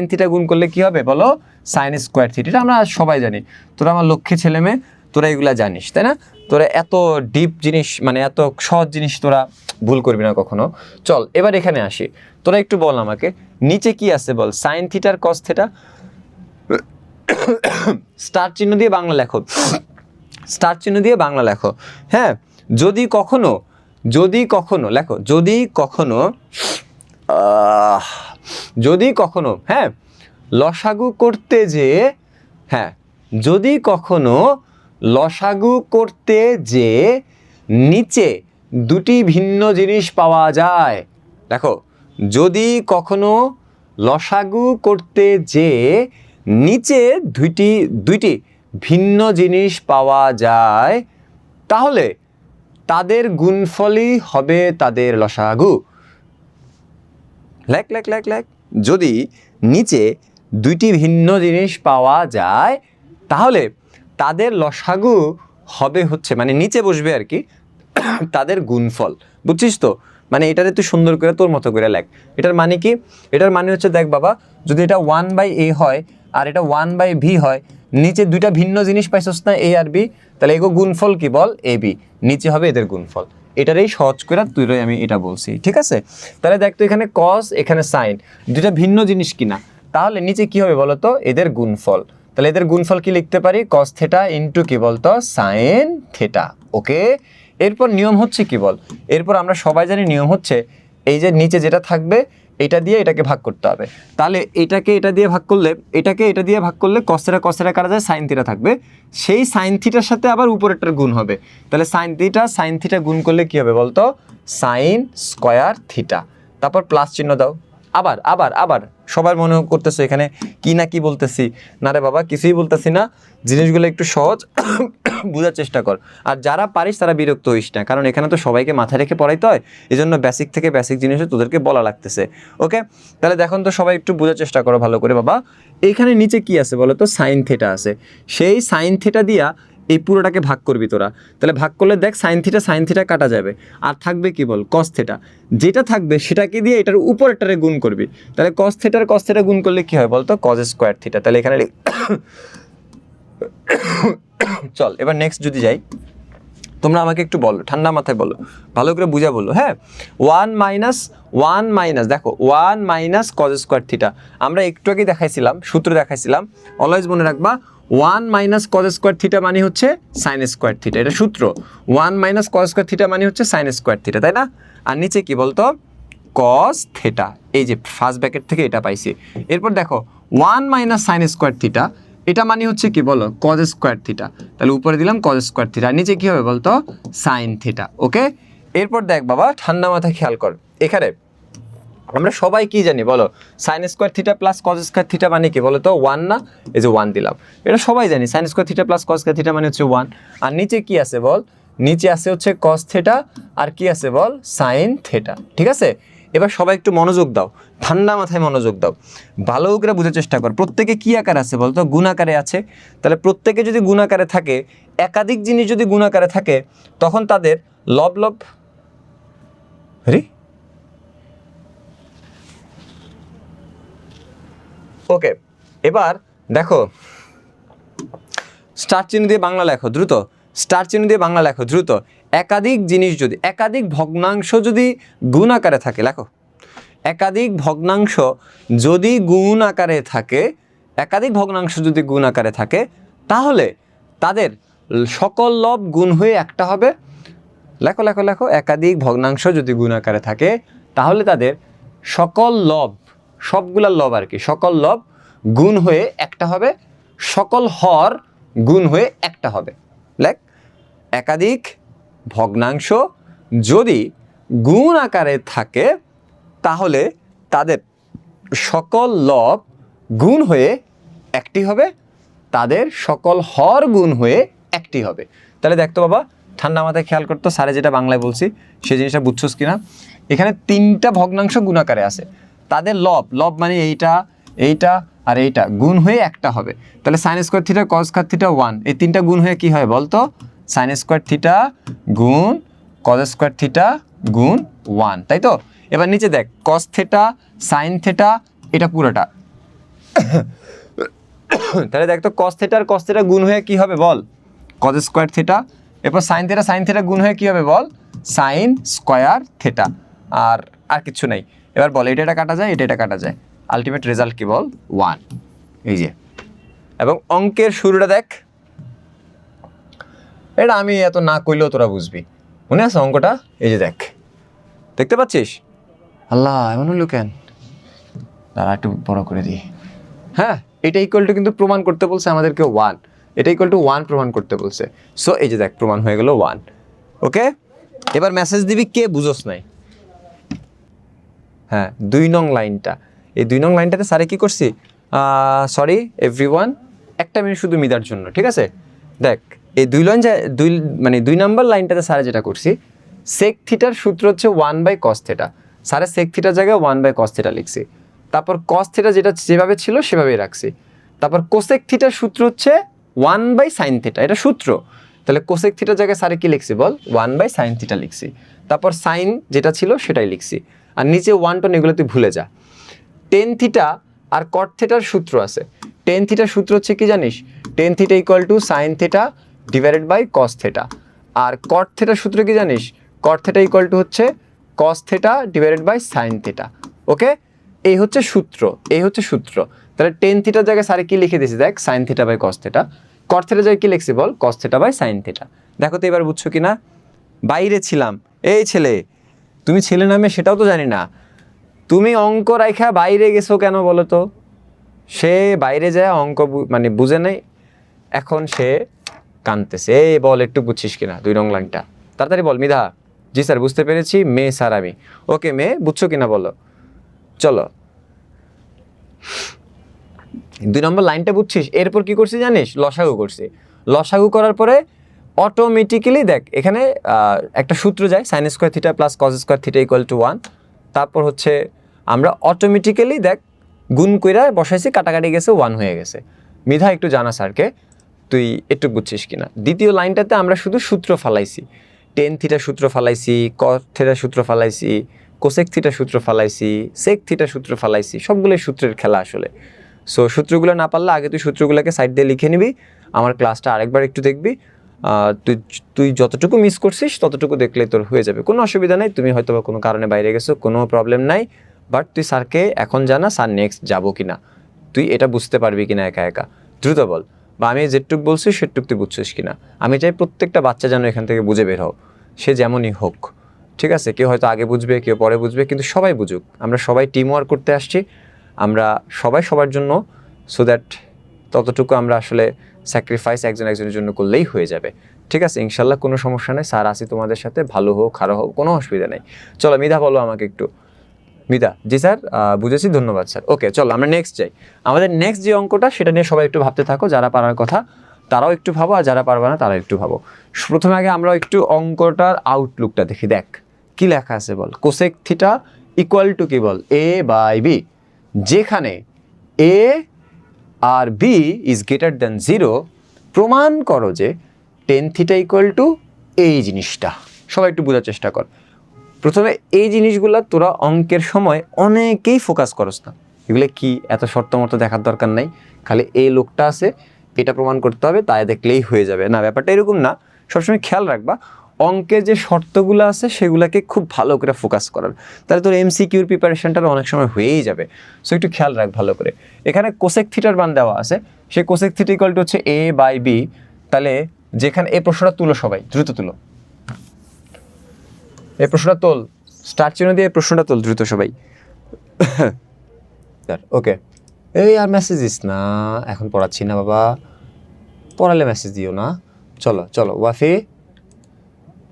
A: থিটা গুণ করলে কি হবে বলো? Sign square theta. এটা আমরা সবাই জানি, তোরা আমার লক্ষ্মী ছেলে মেয়ে, তোরা এগুলা জানিস, তাই না? তোরা এত ডিপ জিনিস, মানে এত সহজ জিনিস তোরা ভুল করবি না কখনো। চল এবার এখানে আসি, তোরা একটু বল আমাকে, নিচে কি আছে বল? সাইন থিটার কস থিটা। স্টার চিহ্ন দিয়ে বাংলা লেখো। হ্যাঁ, যদি কখনো লেখো, যদি কখনো হ্যাঁ লসাগু করতে যে, হ্যাঁ যদি কখনো লসাগু করতে যে নিচে দুটি ভিন্ন জিনিস পাওয়া যায়, দেখো যদি কখনো লসাগু করতে যে নিচে দুইটি ভিন্ন জিনিস পাওয়া যায়, তাহলে তাদের গুণফলই হবে তাদের লসাগু। লেখ, যদি নিচে দুইটি ভিন্ন জিনিস পাওয়া যায় তাহলে তাদের লসাগু হবে হচ্ছে, মানে নিচে বসবে আর কি, তাদের গুণফল। বুঝছিস তো? মানে এটারে তুই সুন্দর করে তোর মতো করে লেখ। এটার মানে কি? এটার মানে হচ্ছে দেখ বাবা, যদি এটা 1/a হয় আর এটা 1/b হয়, নিচে দুইটা ভিন্ন জিনিস পাইছস না, a আর b, তাহলে এগো গুণফল কি বল? ab, নিচে হবে এদের গুণফল। এটারই সহজ করে তুই আমি এটা বলছি, ঠিক আছে? তাহলে দেখ তো এখানে কস, এখানে সাইন, দুইটা ভিন্ন জিনিস কিনা, তাহলে নিচে কি হবে বলতো? এদের গুণফল। তাহলে এদের গুণফল কি লিখতে পারি? কস থিটা ইন্টু কি বলতো? Sign theta. ওকে, এরপর নিয়ম হচ্ছে কি বল? এরপর আমরা সবাই জানি নিয়ম হচ্ছে এই যে নিচে যেটা থাকবে এটা দিয়ে এটাকে ভাগ করতে হবে। তাহলে এটাকে এটা দিয়ে ভাগ করলে, এটাকে এটা দিয়ে ভাগ করলে কস থিটা কাটা যায়, সাইন থিটা থাকবে, সেই সাইন থিটার সাথে আবার উপরেরটার গুণ হবে। তাহলে সাইন থিটা গুণ করলে কি হবে বলতো? Sign square theta. তারপর প্লাস চিহ্ন দাও। আবার সবার মনে করতেছো এখানে কি না কি বলতেছি? না রে বাবা, কিছুই বলতেছি না, জিনিসগুলো একটু সহজ বোঝার চেষ্টা কর। আর যারা পারিস তারা বিরক্ত হইস না, কারণ এখানে তো সবাইকে মাথায় রেখে পড়াইতে হয়, এই জন্য বেসিক থেকে বেসিক জিনিসও তোদেরকে বলা লাগতেছে। ওকে, তাহলে দেখুন তো সবাই একটু বোঝার চেষ্টা করো ভালো করে বাবা। এইখানে নিচে কি আছে বলো তো? সাইন থিটা আছে। সেই সাইন থিটা দিয়া এই পুরোটাকে ভাগ করবি তোরা, তাহলে ভাগ করলে দেখ সাইন থিটা কাটা যাবে, আর থাকবে কি বল কস থিটা, যেটা থাকবে সেটাকে দিয়ে এটার উপরেরটারে গুণ করবি, তাহলে কস থিটা গুণ করলে কি হয় বলতো কজ স্কোয়ার থিটা, তাহলে এখানে চল এবার নেক্সট যদি যাই, তোমরা আমাকে একটু বলো, ঠান্ডা মাথায় বলো, ভালো করে বুঝা বলো, হ্যাঁ। 1 মাইনাস দেখো 1 মাইনাস কজ স্কোয়ার থিটা, আমরা একটু আগে দেখাইছিলাম, সূত্র দেখাইছিলাম, অলওয়েজ মনে রাখবা 1 মাইনাস কজ স্কোয়ার থিটা মানে হচ্ছে সাইন স্কোয়ার থিটা, এটা সূত্র। 1 মাইনাস কজ স্কোয়ার থিটা মানে হচ্ছে সাইন স্কোয়ার থিটা, তাই না? আর নিচে কি বলতো কস থিটা, এই যে ফার্স্ট ব্র্যাকেট থেকে এটা পাইছি। এরপর দেখো 1 মাইনাস সাইন স্কোয়ার থিটা, এটা মানে হচ্ছে কি বলো কজ স্কোয়ার থিটা, তাহলে উপরে দিলাম কজ স্কোয়ার থিটা, নিচে কি হবে বলতো সাইন থিটা। ওকে, এরপর দেখ বাবা ঠান্ডা মাথায় খেয়াল কর, এখানে আমরা সবাই কি জানি বলো, sign square theta plus cos square theta মানে কি বলো তো 1 না, এই যে 1 দিলাম, এটা সবাই জানি, sign square theta plus cos square theta মানে হচ্ছে 1। আর নিচে কি আছে বল, নিচে আছে হচ্ছে কস থিটা, আর কি আছে বল সাইন থিটা, ঠিক আছে? এবার সবাই একটু মনোযোগ দাও, ঠান্ডা মাথায় মনোযোগ দাও, ভালো করে বোঝার চেষ্টা কর। প্রত্যেকে কি আকারে আছে বলতো, গুণ আকারে আছে, তাহলে প্রত্যেকে যদি গুণ আকারে থাকে, একাধিক জিনিস যদি গুণ আকারে থাকে, তখন তাদের লব লব ওকে। এবার দেখো স্টার চিহ্ন দিয়ে বাংলা লেখো দ্রুত, স্টার চিহ্ন দিয়ে বাংলা লেখো দ্রুত। একাধিক জিনিস যদি, একাধিক ভগ্নাংশ যদি গুণ আকারে থাকে, লেখো একাধিক ভগ্নাংশ যদি গুণ আকারে থাকে, একাধিক ভগ্নাংশ যদি গুণ আকারে থাকে, তাহলে তাদের সকল লব গুণ হয়ে একটা হবে। লেখো লেখো লেখো, একাধিক ভগ্নাংশ যদি গুণ আকারে থাকে, তাহলে তাদের সকল লব, সবগুলা লব আর কি, সকল লব গুণ হয়ে একটা হবে, সকল হর গুণ হয়ে একটা হবে। লেখ, একাধিক ভগ্নাংশ যদি গুণ আকারে থাকে, তাহলে তাদের সকল লব গুণ হয়ে একটি হবে, তাদের সকল হর গুণ হয়ে একটি হবে। তাহলে দেখতো বাবা, ঠান্ডা মাথায় খেয়াল করতো, স্যারে যেটা বাংলায় বলছি সেই জিনিসটা বুঝছোস কিনা। এখানে 3টা ভগ্নাংশ গুণ আকারে আছে, তাদের লব, লব মানে এইটা, এইটা আর এইটা গুণ হয়ে একটা হবে, তাহলে sign square theta cos square theta 1, এই 3টা গুণ হয়ে কি হয় বলতো সাইন স্কোয়ার থিটা গুণ কস স্কোয়ার থিটা গুণ 1, তাই তো? এবার নিচে দেখ কস থিটা সাইন থিটা, এটা পুরোটা তাহলে দেখ তো কস থিটা আর কস থিটা গুণ হয়ে কি হবে বল কস স্কোয়ার থিটা, এরপর সাইন থিটা গুণ হয়ে কি হবে বল সাইন স্কোয়ার থিটা, আর আর কিছু নাই। এবার বল এটা কাটা যায়, এটা কাটা যায়, আলটিমেট রেজাল্ট কি বল 1, এই যে। এবং অঙ্কের শুরুটা দেখ, এটা আমি এত না কইলেও তোরা বুঝবি, মনে আছে অঙ্কটা? এই যে দেখ, দেখতে পাচ্ছিস? আল্লাহ এমন হলো কেন, দাঁড়া একটু বড় করে দিই। হ্যাঁ, এটা ইকুয়াল টু কিন্তু প্রমাণ করতে বলছে আমাদেরকে 1, এটা ইকুয়াল টু 1 প্রমাণ করতে বলছে। সো এই যে দেখ প্রমাণ হয়ে গেল 1। ওকে, এবার মেসেজ দিবি কে বুঝোস নাই। হ্যাঁ, 2 নং লাইনটা, এই 2 নং লাইনটাতে স্যারে কি করছি, সরি এভরিওয়ান, একটা মিনিট শুধু মিদার জন্য, ঠিক আছে? দেখ এই 2 লাইন, 2 নাম্বার লাইনটাতে স্যারে যেটা করছি, সেক থিটার সূত্র হচ্ছে 1/cos থিটা, স্যারে সেক থিটার জায়গায় 1/cos থিটা লিখছি, তারপর cos থিটা যেটা যেভাবে ছিল সেভাবেই রাখছি, তারপর কোসেক থিটার সূত্র হচ্ছে 1/sin থিটা, এটা সূত্র, তাহলে কোসেক থিটার জায়গায় স্যারে কি লিখছি বল 1/sin থিটা লিখছি, তারপর সাইন যেটা ছিল সেটাই লিখছি, আর নিচে 1 টো এগুলো তুই ভুলে যা। টেন থিটা আর কট থিটার সূত্র আছে, টেন থিটার সূত্র হচ্ছে কি জানিস, tan theta equal to sine theta divided by cos theta, আর কট থিটার সূত্র কি জানিস, কট থিটা ইকুয়াল টু হচ্ছে cos theta divided by sine theta. Okay, এই হচ্ছে সূত্র, এই হচ্ছে সূত্র। তাহলে টেন থিটার জায়গায় স্যারে কি লিখে দিয়েছি দেখ sine theta by cos theta, cot থিটার জায়গায় কি লিখছি বল cos theta by sine theta. দেখো তো এবার বুঝছো কিনা? বাইরে ছিলাম, এই ছেলে তুমি ছেলে নামে সেটাও তো জানি না, তুমি অঙ্ক রাইখা বাইরে গেছো কেন বলো তো? সে বাইরে যায় অঙ্ক মানে বুঝে নেই, এখন সে কানতেছে। এই বল একটু বুঝছিস কিনা 2 নং লাইনটা, তাড়াতাড়ি বল। মিধা, জি স্যার বুঝতে পেরেছি। মে স্যার আমি, ওকে মে বুঝছো কিনা বলো। চলো 2 নম্বর লাইনটা বুঝছিস, এরপর কি করছি জানিস, লসাগু করছি। লসাগু করার পরে অটোমেটিক্যালি দেখ এখানে একটা সূত্র যায়, sign square theta plus cos square theta equal to 1, তারপর হচ্ছে আমরা অটোমেটিক্যালি দেখ গুণ কইরা বসাইছি, কাটাকাটি গেছে 1 হয়ে গেছে। মিধা একটু জানা স্যারকে, তুই একটু বুঝছিস কিনা। দ্বিতীয় লাইনটাতে আমরা শুধু সূত্র ফালাইছি, টেন থিটা সূত্র ফালাইছি, কট থিটা সূত্র ফালাইছি, কোসেক থিটা সূত্র ফালাইছি, সেক থিটা সূত্র ফালাইছি, সবগুলোই সূত্রের খেলা আসলে। সো সূত্রগুলো না পারলে আগে তুই সূত্রগুলোকে সাইড দিয়ে লিখে নিবি, আমার ক্লাসটা আরেকবার একটু দেখবি, তুই যতটুকু মিস করছিস ততটুকু দেখলে তোর হয়ে যাবে, কোনো অসুবিধা নেই। তুমি হয়তো বা কোনো কারণে বাইরে গেছো, কোনো প্রবলেম নাই, বাট তুই স্যারকে এখন জানা স্যার নেক্সট যাবো কিনা, তুই এটা বুঝতে পারবি কিনা একা একা, দ্রুত বল। বা আমি যেটুক বলছি সেটুক তুই বুঝছিস কিনা। আমি চাই প্রত্যেকটা বাচ্চা যেন এখান থেকে বুঝে বের হও, সে যেমনই হোক, ঠিক আছে? কেউ হয়তো আগে বুঝবে, কেউ পরে বুঝবে, কিন্তু সবাই বুঝুক। আমরা সবাই টিম ওয়ার্ক করতে আসছি, আমরা সবাই সবার জন্য, সো দ্যাট ততটুকু আমরা আসলে স্যাক্রিফাইস একজনের জন্য করলেই হয়ে যাবে, ঠিক আছে? ইনশাল্লাহ কোনো সমস্যা নেই, স্যার আসি তোমাদের সাথে, ভালো হোক খারাপ হোক কোনো অসুবিধা নেই। চলো মিধা বলো আমাকে একটু। মিতা, জি স্যার বুঝেছি, ধন্যবাদ স্যার। ওকে চলো আমরা নেক্সট যাই। আমাদের নেক্সট যে অঙ্কটা সেটা নিয়ে সবাই একটু ভাবতে থাকো, যারা পারার কথা তারাও একটু ভাবো, আর যারা পারবে না তারা একটু ভাবো। প্রথমে আগে আমরা একটু অঙ্কটার আউটলুকটা দেখি। দেখ কি লেখা আছে বল, কোসেক থিটা ইকুয়াল টু কি বল, এ বাই বি, যেখানে এ আর বি ইজ গ্রেটার দ্যান 0, প্রমাণ করো যে টেন থিটা ইকুয়াল টু এই জিনিসটা। সবাই একটু বোঝার চেষ্টা কর। প্রথমে এই জিনিসগুলো তোরা অঙ্কের সময় অনেকেই ফোকাস করস না, এগুলো কি এত শর্ত মতো দেখার দরকার নাই, খালি এই লোকটা আছে এটা প্রমাণ করতে হবে তাই দেখলেই হয়ে যাবে না, ব্যাপারটা এরকম না। সবসময় খেয়াল রাখবা অঙ্কের যে শর্তগুলো আছে সেগুলোকে খুব ভালো করে ফোকাস করার, তাহলে তোর এমসিকিউর প্রিপারেশনটা অনেক সময় হয়েই যাবে। সো একটু খেয়াল রাখ ভালো করে। এখানে কোসেক থিটার মান দেওয়া আছে, সেই কোসেক থিটা ইকুয়াল টু হচ্ছে এ বাই বি। তাহলে যেখানে এই প্রশ্নটা তুলো, সবাই দ্রুত তুলো, এই প্রশ্নটা তোল, স্টার চিহ্ন দিয়ে প্রশ্নটা তোল দ্রুত সবাই। ওকে, এই আর মেসেজ দিস না, এখন পড়াচ্ছি না বাবা, পড়ালে মেসেজ দিও না। চলো চলো ওয়াফি,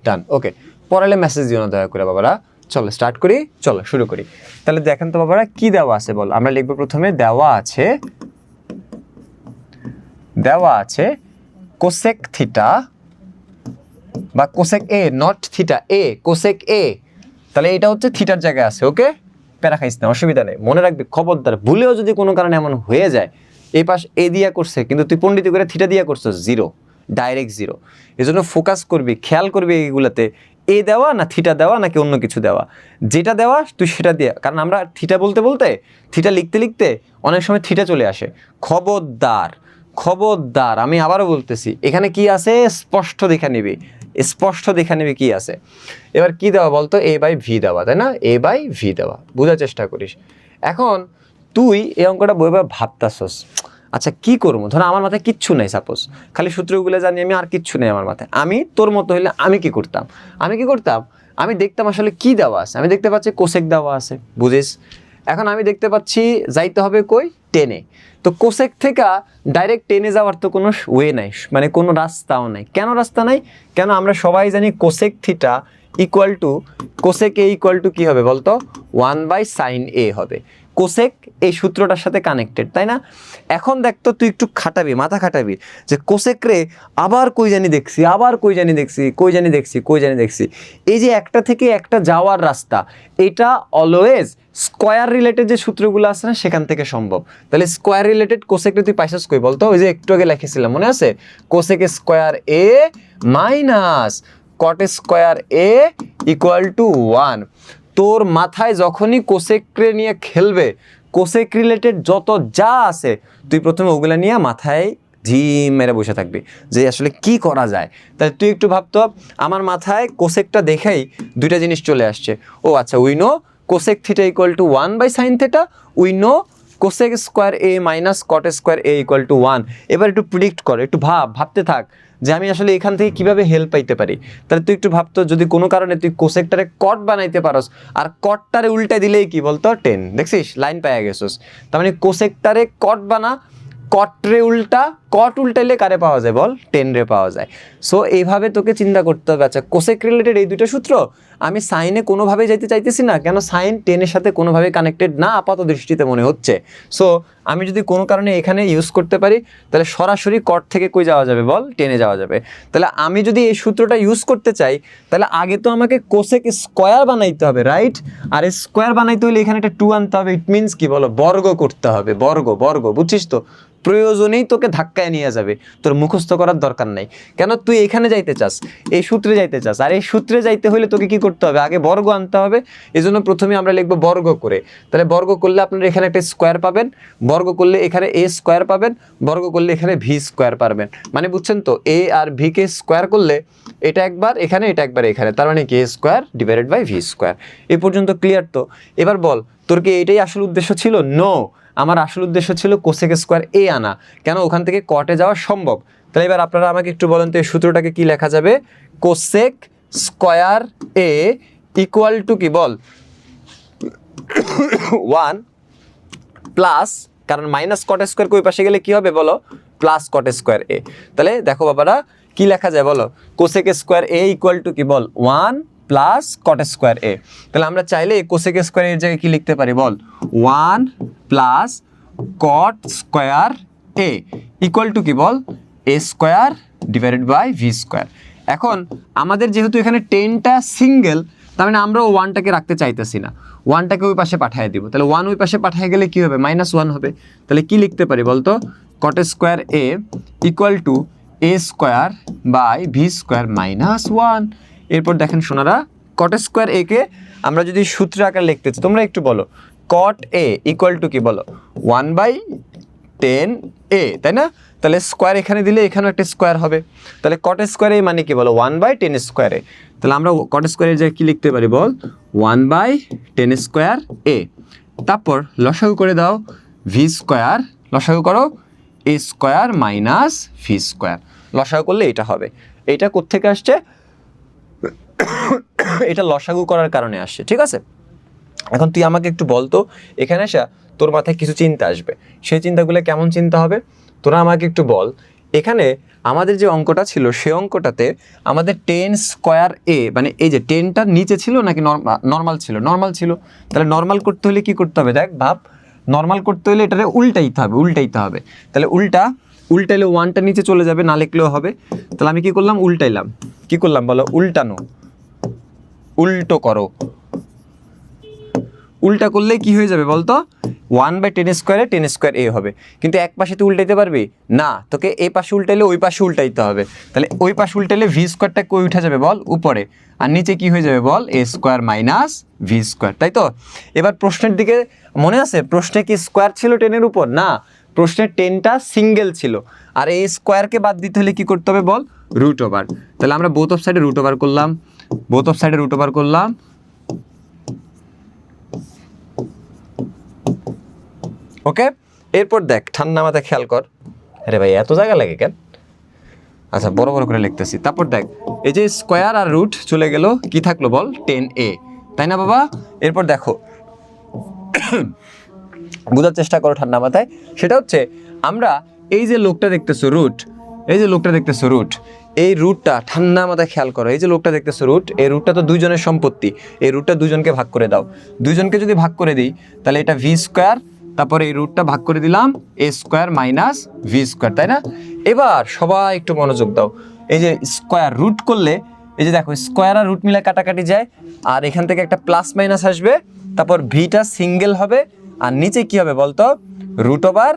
A: ডান। ওকে, পড়ালে মেসেজ দিও না দয়া করে বাবারা। চলো স্টার্ট করি, চলো শুরু করি। তাহলে দেখেন তো বাবারা কি দেওয়া আছে বল, আমরা লিখবো প্রথমে দেওয়া আছে কোসেক থিটা বা cosec A, not theta, A cosec এ। তাহলে এটা হচ্ছে থিটার জায়গায় আছে। ওকে, প্যারা খাইস না, অসুবিধা নেই। মনে রাখবি খবরদার ভুলেও যদি কোনো কারণে এমন হয়ে যায়, এই পাশ এ দিয়া করছে কিন্তু তুই পণ্ডিতি করে থিটা দিয়া করছো, 0, ডাইরেক্ট 0। এই জন্য ফোকাস করবি, খেয়াল করবি এইগুলাতে এ দেওয়া না থিটা দেওয়া নাকি অন্য কিছু দেওয়া, যেটা দেওয়া তুই সেটা দিয়ে। কারণ আমরা থিটা বলতে বলতে, থিটা লিখতে লিখতে অনেক সময় থিটা চলে আসে। খবরদার খবরদার, আমি আবারও বলতেছি, এখানে কি আছে স্পষ্ট দেখে নিবি, স্পষ্ট দেখে নিবি কি আছে। এবার কি দেওয়া বলতো, এ বাই ভি দেওয়া, তাই না? এ বাই ভি দেওয়া, বোঝার চেষ্টা করিস। এখন তুই এই অঙ্কটা বইবার ভাবতাছস, আচ্ছা কি করবো, ধর আমার মাথায় কিচ্ছু নেই, সাপোজ খালি সূত্রগুলো জানি আমি, আর কিচ্ছু নেই আমার মাথায়। আমি তোর মতো হইলে আমি কি করতাম, আমি দেখতাম আসলে কি দেওয়া আছে। আমি দেখতে পাচ্ছি কোসেক দেওয়া আছে, বুঝিস? এখন আমি দেখতে পাচ্ছি যাইতে হবে কই, টেনে। তো কোসেক থেকে ডাইরেক্ট টেনে যাওয়ার তো কোনো ওয়ে নাই, মানে কোনো রাস্তাও নাই। কেন রাস্তা নাই? কেন আমরা সবাই জানি cosec theta equal to, cosec A equal to কী হবে বলতো, 1/sin a হবে। কোসেক এই সূত্রটার সাথে কানেক্টেড, তাই না? এখন দেখ তো, তুই একটু খাটাবি, মাথা খাটাবি যে কোসেক রে আবার কই জানি দেখছি, এই যে একটা থেকে একটা যাওয়ার রাস্তা, এটা অলওয়েজ স্কোয়ার রিলেটেড যে সূত্রগুলো আছে না সেখান থেকে সম্ভব। তাহলে স্কোয়ার রিলেটেড কোসেক রে তুই পাইছিস কই বলতো? ওই যে একটু আগে লিখেছিলাম, মনে আছে? Cosec square A minus caught square A equal to 1। তোর মাথায় যখনই কোসেকরে নিয়ে খেলবে, কোসেক রিলেটেড যত যা আছে তুই প্রথমে ওগুলা নিয়ে মাথায় ঝিম মেরে বসে থাকবি যে আসলে কি করা যায়। তাহলে তুই একটু ভাবতো, আমার মাথায় কোসেকটা দেখেই দুইটা জিনিস চলে আসছে। ও আচ্ছা, we know cosec theta equal two 1/sin theta, we know cosec square A minus caught square A equal to 1। এবার একটু প্রিডিক্ট কর, একটু ভাবতে থাক যে আমি আসলে এখান থেকে কিভাবে হেল্প পাইতে পারি। তাহলে তুই একটু ভাবতো, যদি কোনো কারণে তুই কোসেকটারে কট বানাইতে পারস, আর কটটারে উল্টে দিলেই কি বলতো, 10। দেখছিস, লাইন পাইয়া গেছিস। তার মানে কোসেকটারে কট বানা, কটরে উল্টা, কট উল্টাইলে কারে পাওয়া যায় বল, 10 রে পাওয়া যায়। সো এইভাবে তোকে চিন্তা করতে হবে। আচ্ছা, কোসেক রিলেটেড এই দুটো সূত্র আমি সাইনে কোনোভাবেই যাইতে চাইতেছি না, কেন সাইন টেনের সাথে কোনোভাবে কানেক্টেড না আপাত দৃষ্টিতে মনে হচ্ছে। সো আমি যদি কোনো কারণে এখানে ইউজ করতে পারি তাহলে সরাসরি কট থেকে কই যাওয়া যাবে বল, টেনে যাওয়া যাবে। তাহলে আমি যদি এই সূত্রটা ইউজ করতে চাই তাহলে আগে তো আমাকে কোসেক স্কোয়ার বানাইতে হবে, রাইট? আর স্কোয়ার বানাইতে হলে এখানে একটা 2 আনতে হবে। ইট মিনস কি বলো, বর্গ করতে হবে, বর্গ বর্গ, বুঝছিস তো? প্রয়োজনেই তোকে ধাক্কায় নিয়ে যাবে, তোর মুখস্থ করার দরকার নাই। কেন তুই এখানে যাইতে চাস, এই সূত্রে যাইতে চাস, আর এই সূত্রে যাইতে হলে তোকে কি করতে হবে, আগে বর্গ আনতে হবে। এজন্য প্রথমে আমরা লিখবো বর্গ করে। তাহলে বর্গ করলে আপনারা এখানে একটা স্কোয়ার পাবেন, বর্গ করলে এখানে এ স্কোয়ার পাবেন, বর্গ করলে এখানে ভি স্কোয়ার পাবেন। মানে বুঝছেন তো, এ আর ভি কে স্কোয়ার করলে এটা একবার এখানে, এটা একবার এখানে, তার মানে কি A square divided by V square. এ পর্যন্ত ক্লিয়ার তো? এবার বল, তোর কি এটাই আসল উদ্দেশ্য ছিল? নো, আমার আসল উদ্দেশ্য ছিল কোসেক স্কোয়ার এ আনা, কেন ওখান থেকে কটে যাওয়া সম্ভব। তাহলে এবার আপনারা আমাকে একটু বলেন তো এই সূত্রটাকে কি লেখা যাবে? Cosec square A equal to কি বল, 1 প্লাস, কারণ মাইনাস কট স্কোয়ার ওই পাশে গেলে কি হবে বলো, প্লাস কট স্কোয়ার এ। তাহলে দেখো বাবারা কি লেখা যায় বলো, cosec square A equal to কি বল, 1 প্লাস কট স্কোয়ার এ। তাহলে আমরা চাইলে কোসেক স্কোয়ার এর জায়গায় কি লিখতে পারি বল, 1 plus cot square A equal to কি বল, A square divided by V square. এখন আমাদের যেহেতু এখানে 10টা সিঙ্গেল, তার মানে আমরা ওয়ানটাকে রাখতে চাইতেছি না, ওয়ানটাকে ওই পাশে পাঠিয়ে দিব। তাহলে 1 ওই পাশে পাঠিয়ে গেলে কি হবে, -1 হবে। তাহলে কি লিখতে পারি বলতো, cot square A equal to A square by V square -1। এরপর দেখেন সোনারা, কট স্কোয়ার এ কে আমরা যদি সূত্র আকারে লিখতে চাই, তোমরা একটু বলো, কট এ ইকুয়াল টু কি বলো, 1/10 এ, তাই না? তাহলে স্কোয়ার এখানে দিলে এখানেও একটা স্কোয়ার হবে। তাহলে কট স্কোয়ার এ মানে কি বলো, 1/10 স্কোয়ার এ। তাহলে আমরা কট স্কোয়ারের জায়গায় কি লিখতে পারি বল, 1/10 স্কোয়ার এ। তারপর লসাগু করে দাও, ভি স্কোয়ার, লসাগু করো এ স্কোয়ার মাইনাস ভি স্কোয়ার। লসাগু করলে এটা হবে। এইটা কোত্থেকে আসছে, এটা লসাগু করার কারণে আসছে, ঠিক আছে? এখন তুই আমাকে একটু বলতো, এখানে আসা তোর মাথায় কিছু চিন্তা আসবে, সেই চিন্তাগুলো কেমন চিন্তা হবে তোরা আমাকে একটু বল। এখানে আমাদের যে অঙ্কটা ছিল সেই অঙ্কটাতে আমাদের 10 স্কোয়ার এ, মানে এই যে 10টা নিচে ছিল নাকি নর্মাল ছিল, নর্মাল ছিল। তাহলে নর্মাল করতে হলে কি করতে হবে, দেখ ভাব, নর্মাল করতে হলে এটারে উল্টাইতে হবে, উল্টাইতে হবে। তাহলে উল্টাইলে 1টা নিচে চলে যাবে, না লিখলেও হবে। তাহলে আমি কি করলাম, উল্টাইলাম। কি করলাম বলো, উল্টানো, উল্টো করো। উল্টা করলে কি হয়ে যাবে বলতো, 1/10 স্কোয়ারে 10 স্কোয়ার এ হবে। কিন্তু এক পাশে তুই উল্টাইতে পারবি না, তোকে এই পাশে উল্টাইলে ওই পাশে উল্টাইতে হবে। তাহলে ওই পাশে উল্টাইলে ভি স্কোয়ারটা কই উঠে যাবে বল, উপরে, আর নিচে কি হয়ে যাবে বল, A square minus V square, তাই তো? এবার প্রশ্নের দিকে মনে আছে, প্রশ্নে কি স্কোয়ার ছিল 10-এর উপর? না, প্রশ্নের 10টা সিঙ্গেল ছিল। আর এই স্কোয়ারকে বাদ দিতে হলে কি করতে হবে বল, রুট ওভার। তাহলে আমরা বোথ অফ সাইডে রুট ওভার করলাম, বোথ অফ সাইডে রুট ওভার করলাম। ওকে, এরপর দেখ, ঠান্ডা মাথায় খেয়াল কর। আরে ভাই এত জায়গা লাগে কেন? আচ্ছা বড় বড় করে লিখতেছি। তারপর দেখ, এই যে স্কোয়ার আর রুট চলে গেল, কি থাকলো বল, 10a, তাই না বাবা? এরপর দেখো, বোঝার চেষ্টা করো ঠান্ডা মাথায়। সেটা হচ্ছে, আমরা এই যে লোকটা দেখতেছো রুট, এই যে লোকটা দেখতেছো রুট, এই রুটটা ঠান্ডা মাথায় খেয়াল করো। এই যে লোকটা দেখতেছো রুট, এই রুটটা তো দুইজনের সম্পত্তি। এই রুটটা দুজনকে ভাগ করে দাও। দুইজনকে যদি ভাগ করে দিই তাহলে এটা ভি স্কোয়ার, তারপরে এই রুটটা ভাগ করে দিলাম এ স্কোয়ার মাইনাস ভি স্কোয়ার, তাই না? এবার সবাই একটু মনোযোগ দাও। এই যে স্কোয়ার রুট করলে, এই যে দেখো স্কোয়ার আর রুট মিলে কাটাকাটি যায়, আর এখান থেকে একটা প্লাস মাইনাস আসবে, তারপর ভিটা সিঙ্গেল হবে, আর নিচে কি হবে বলতো, root over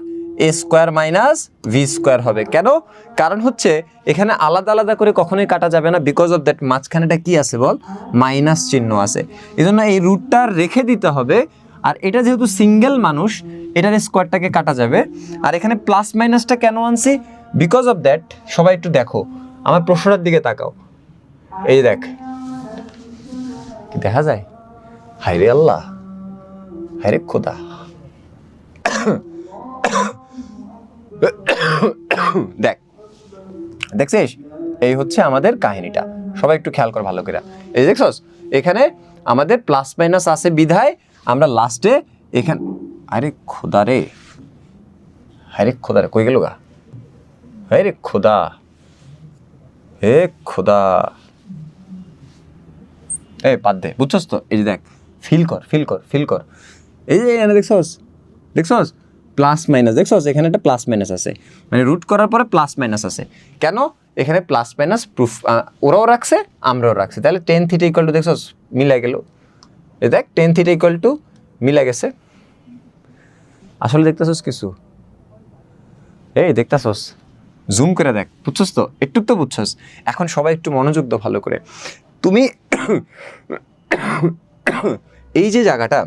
A: a square minus V square হবে। কেন? কারণ হচ্ছে এখানে আলাদা আলাদা করে কখনোই কাটা যাবে না, বিকজ অফ দ্যাট মাঝখানেটা কি আছে বল, মাইনাস চিহ্ন আছে। এই জন্য এই রুটটা রেখে দিতে হবে। আর এটা যেহেতু সিঙ্গেল মানুষ, এটার স্কোয়ারটাকে কাটা যাবে। আর এখানে প্লাস মাইনাসটা কেন আনছি, বিকজ অফ দ্যাট, সবাই একটু দেখো আমার প্রশ্নটার দিকে তাকাও। এই দেখ, কি দেখা যায়, হায়রে আল্লাহ, হায়রে খোদা, দেখ, দেখছিস, এই হচ্ছে আমাদের কাহিনীটা। সবাই একটু খেয়াল কর ভালো করে। এই দেখছস, এখানে আমাদের প্লাস মাইনাস আছে বিধায় আমরা লাস্টে এখানে, আরে খোদা রে, আরে খোদা রে, কই গেল গা, আরে খোদা, হে খোদা, এই বাদ দে, বুঝছস তো? এই যে দেখ, ফিল কর। এই যে এখানে দেখছস প্লাস মাইনাস, দেখছস এখানে একটা প্লাস মাইনাস আছে, মানে রুট করার পরে প্লাস মাইনাস আছে। কেন? এখানে প্লাস মাইনাস প্রুফ ওরাও রাখছে, আমরাও রাখছি, তাহলে টেন থিটা ইকুয়াল টু, দেখছস মিলাই গেল। এই দেখ টেন থিটা ইকুয়াল টু মিলা গেছে। আসলে দেখতেছস কিছু? এই দেখতেছস, জুম করে দেখ, বুঝছস তো? একটু তো বুঝছস। এখন সবাই একটু মনোযোগ দাও ভালো করে। তুমি এই যে জায়গাটা,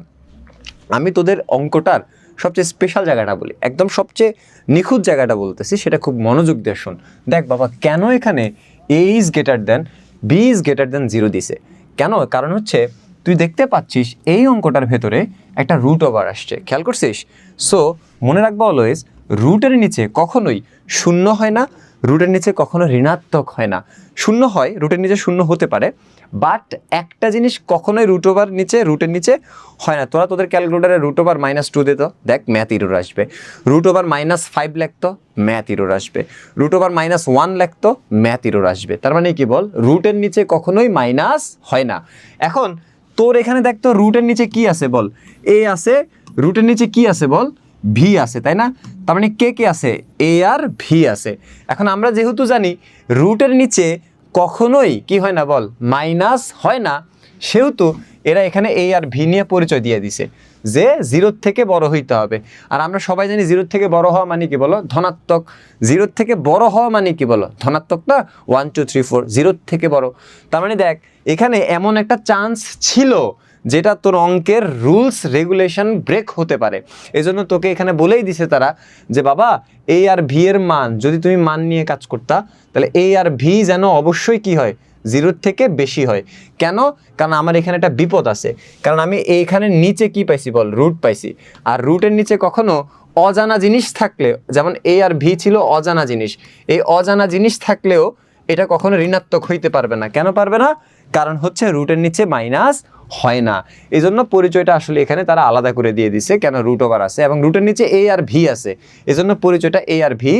A: আমি তোদের অঙ্কটার সবচেয়ে স্পেশাল জায়গাটা বলি, একদম সবচেয়ে নিখুঁত জায়গাটা বলতেছি, সেটা খুব মনোযোগ দিয়ে শোন। দেখ বাবা, কেন এখানে a is greater than b is greater than 0 দিছে? কেন? কারণ হচ্ছে তুই দেখতে পাচ্ছিস এই অঙ্কটার ভেতরে একটা রুট ওভার আসছে, খেয়াল করছিস? সো মনে রাখবা অলওয়েজ, রুটের নিচে কখনোই শূন্য হয় না, রুটের নিচে কখনো ঋণাত্মক হয় না। শূন্য হয়, রুটের নিচে শূন্য হতে পারে, বাট একটা জিনিস কখনোই রুটের নিচে হয় না। তোদের ক্যালকুলেটারে রুট ওভার -2 দে তো, দেখ ম্যাথ ইরর আসবে। রুট ওভার -5 লেখতো, ম্যাথ ইরর আসবে। রুট ওভার -1 লেখতো, ম্যাথ ইরর আসবে। তার মানে কি বল, রুটের নিচে কখনোই মাইনাস হয় না। এখন তোর এখানে দেখ তো রুটের নিচে কি আছে বল? এ আছে, রুটের নিচে কি আছে বল? ভি আছে, তাই না? তার মানে কে আছে? এ আর ভি আছে। এখন আমরা যেহেতু জানি রুটের নিচে কখনোই কি হয় না বল? মাইনাস হয় না, সেহেতু এরা এখানে এ আর ভি নিয়ে পরিচয় দিয়ে দিছে যে 0 থেকে বড় হইতে হবে। আর আমরা সবাই জানি 0 থেকে বড় হওয়া মানে কি বলো? ধনাত্মক। 0 থেকে বড় হওয়া মানে কি বলো? ধনাত্মক না? 1 2 3 4, 0 থেকে বড়। তার মানে দেখ, এখানে এমন একটা চান্স ছিল যেটা তোর অঙ্কের রুলস রেগুলেশন ব্রেক হতে পারে। এজন্য তোকে এখানে বলেই দিছে তারা যে বাবা, এ আর ভি এর মান যদি তুমি মান নিয়ে কাজ করতা, তাহলে এ আর ভি যেন অবশ্যই কি হয়? 0 থেকে বেশি হয়। কেন? কারণ আমার এখানে একটা বিপদ আছে, কারণ আমি এইখানে নিচে কি পাইছি বল? রুট পাইছি। আর রুটের নিচে কখনো অজানা জিনিস থাকলে, যেমন এ আর ভি ছিল অজানা জিনিস, এই অজানা জিনিস থাকলেও এটা কখনো ঋণাত্মক হইতে পারবে না। কেন পারবে না? কারণ হচ্ছে রুটের নিচে মাইনাস হয় না। এই জন্য পরিচয়টা আসলে এখানে তারা আলাদা করে দিয়ে দিছে, কেন? রুট ওভার আছে এবং রুটের নিচে এ আর ভি আছে, এজন্য পরিচয়টা এ আর ভি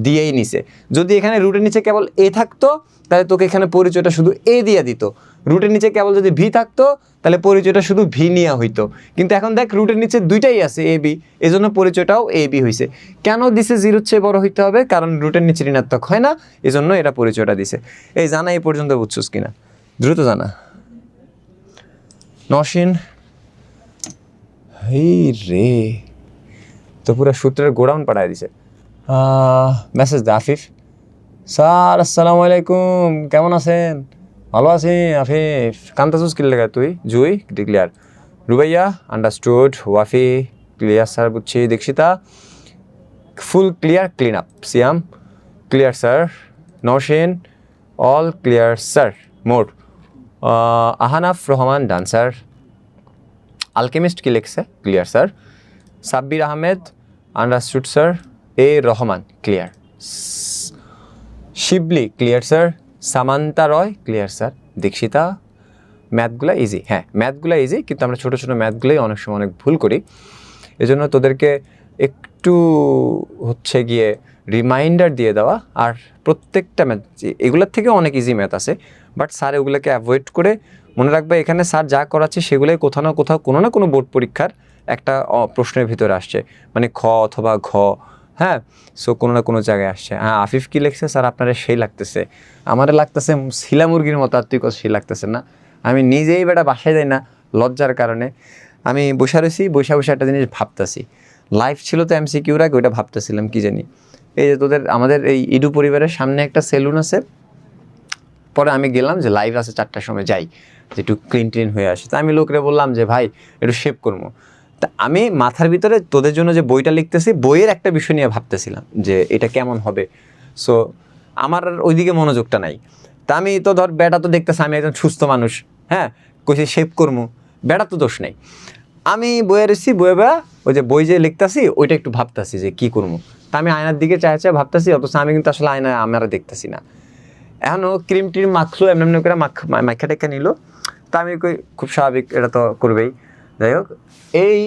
A: দিয়েই নিছে। যদি এখানে রুটের নিচে কেবল এ থাকতো, তাহলে তোকে এখানে পরিচয়টা শুধু এ দিয়ে দিত। রুটের নিচে কেবল যদি ভি থাকতো, তাহলে পরিচয়টা শুধু ভি নিয়ে হইতো। কিন্তু এখন দেখ, রুটের নিচে দুইটাই আছে, এ বি, এজন্য পরিচয়টাও এ বি হয়েছে। কেন দিছে 0 চেয়ে বড় হইতে হবে? কারণ রুটের নিচে ঋণাত্মক হয় না, এজন্য এরা পরিচয়টা দিছে। এই জানা এই পর্যন্ত বুঝছস কিনা? দ্রুত জানা। নসীন, এই রে, তো পুরো সূত্রের গোডাউন পাঠায় দিছে। মেসেজ দে আফিফ স্যার, আসসালামু আলাইকুম, কেমন আছেন? ভালো আছি আফিফ। কান্তাসুস কি লেখা তুই? জুই ডিক্লিয়ার। Rubaiya understood. Wafi clear sir, বুঝছি। Dikshita full clear, clean up. Siam clear sir. Nowshin all clear sir. More Ahanaf Rahman done sir. Alchemist কি লিখছে? Clear sir. Sabbir Ahmed understood sir. A Rahman clear. Shibli clear sir. Samanta Roy clear sir. Dikshita ম্যাথগুলো ইজি, হ্যাঁ ম্যাথগুলো ইজি, কিন্তু আমরা ছোটো ছোটো ম্যাথগুলোই অনেক সময় অনেক ভুল করি। এজন্য তোদেরকে একটু হচ্ছে গিয়ে রিমাইন্ডার দিয়ে দেওয়া। আর প্রত্যেকটা ম্যাথ, এগুলোর থেকে অনেক ইজি ম্যাথ আছে, বাট স্যার এগুলোকে অ্যাভয়েড করে মনে রাখবে এখানে স্যার যা করাচ্ছে সেগুলোই কোথাও না কোথাও কোনো না কোনো বোর্ড পরীক্ষার একটা প্রশ্নের ভিতরে আসছে, মানে খ অথবা ঘ, হ্যাঁ। সো কোনো না কোনো জায়গায় আসছে। হ্যাঁ, আফিফ কি লিখছে? স্যার আপনারা সেই লাগতেছে, আমারে লাগতেছে শিলা মুরগির মতো, আর তুই কত সেই লাগতেছে না। আমি নিজেই বেটা বাসায় যাই না লজ্জার কারণে, আমি বসে রয়েছি, বসে একটা জিনিস ভাবতেছি। লাইভ ছিল তো MCQর আগে, ওইটা ভাবতেছিলাম কি জানি। এই যে আমাদের এই ইডু পরিবারের সামনে একটা সেলুন আছে, পরে আমি গেলাম যে লাইভ আছে 4টার সময়, যাই যে একটু ক্লিন হয়ে আসে। তা আমি লোকরে বললাম যে ভাই একটু শেভ করবো। তা আমি মাথার ভিতরে তোদের জন্য যে বইটা লিখতেছি, বইয়ের একটা বিষয় নিয়ে ভাবতেছিলাম যে এটা কেমন হবে। সো আমার ওইদিকে মনোযোগটা নাই। তা আমি তো ধর বেটা তো দেখতেছি আমি একজন সুস্থ মানুষ, হ্যাঁ, কইছি শেভ করবো, বেটা তো দোষ নেই। আমি বইয়ে এসেছি, ওই যে বই যে লিখতেছি ওইটা একটু ভাবতেছি যে কী করবো। তা আমি আয়নার দিকে চাই ভাবতেছি, অথচ আমি কিন্তু আসলে আয়নায় আমরা দেখতেছি না। এখনও ক্রিম টিম মাখলো, এমনি করে মাখা টেখা নিল। তা আমি খুব স্বাভাবিক, এটা তো করবেই। যাই হোক, এই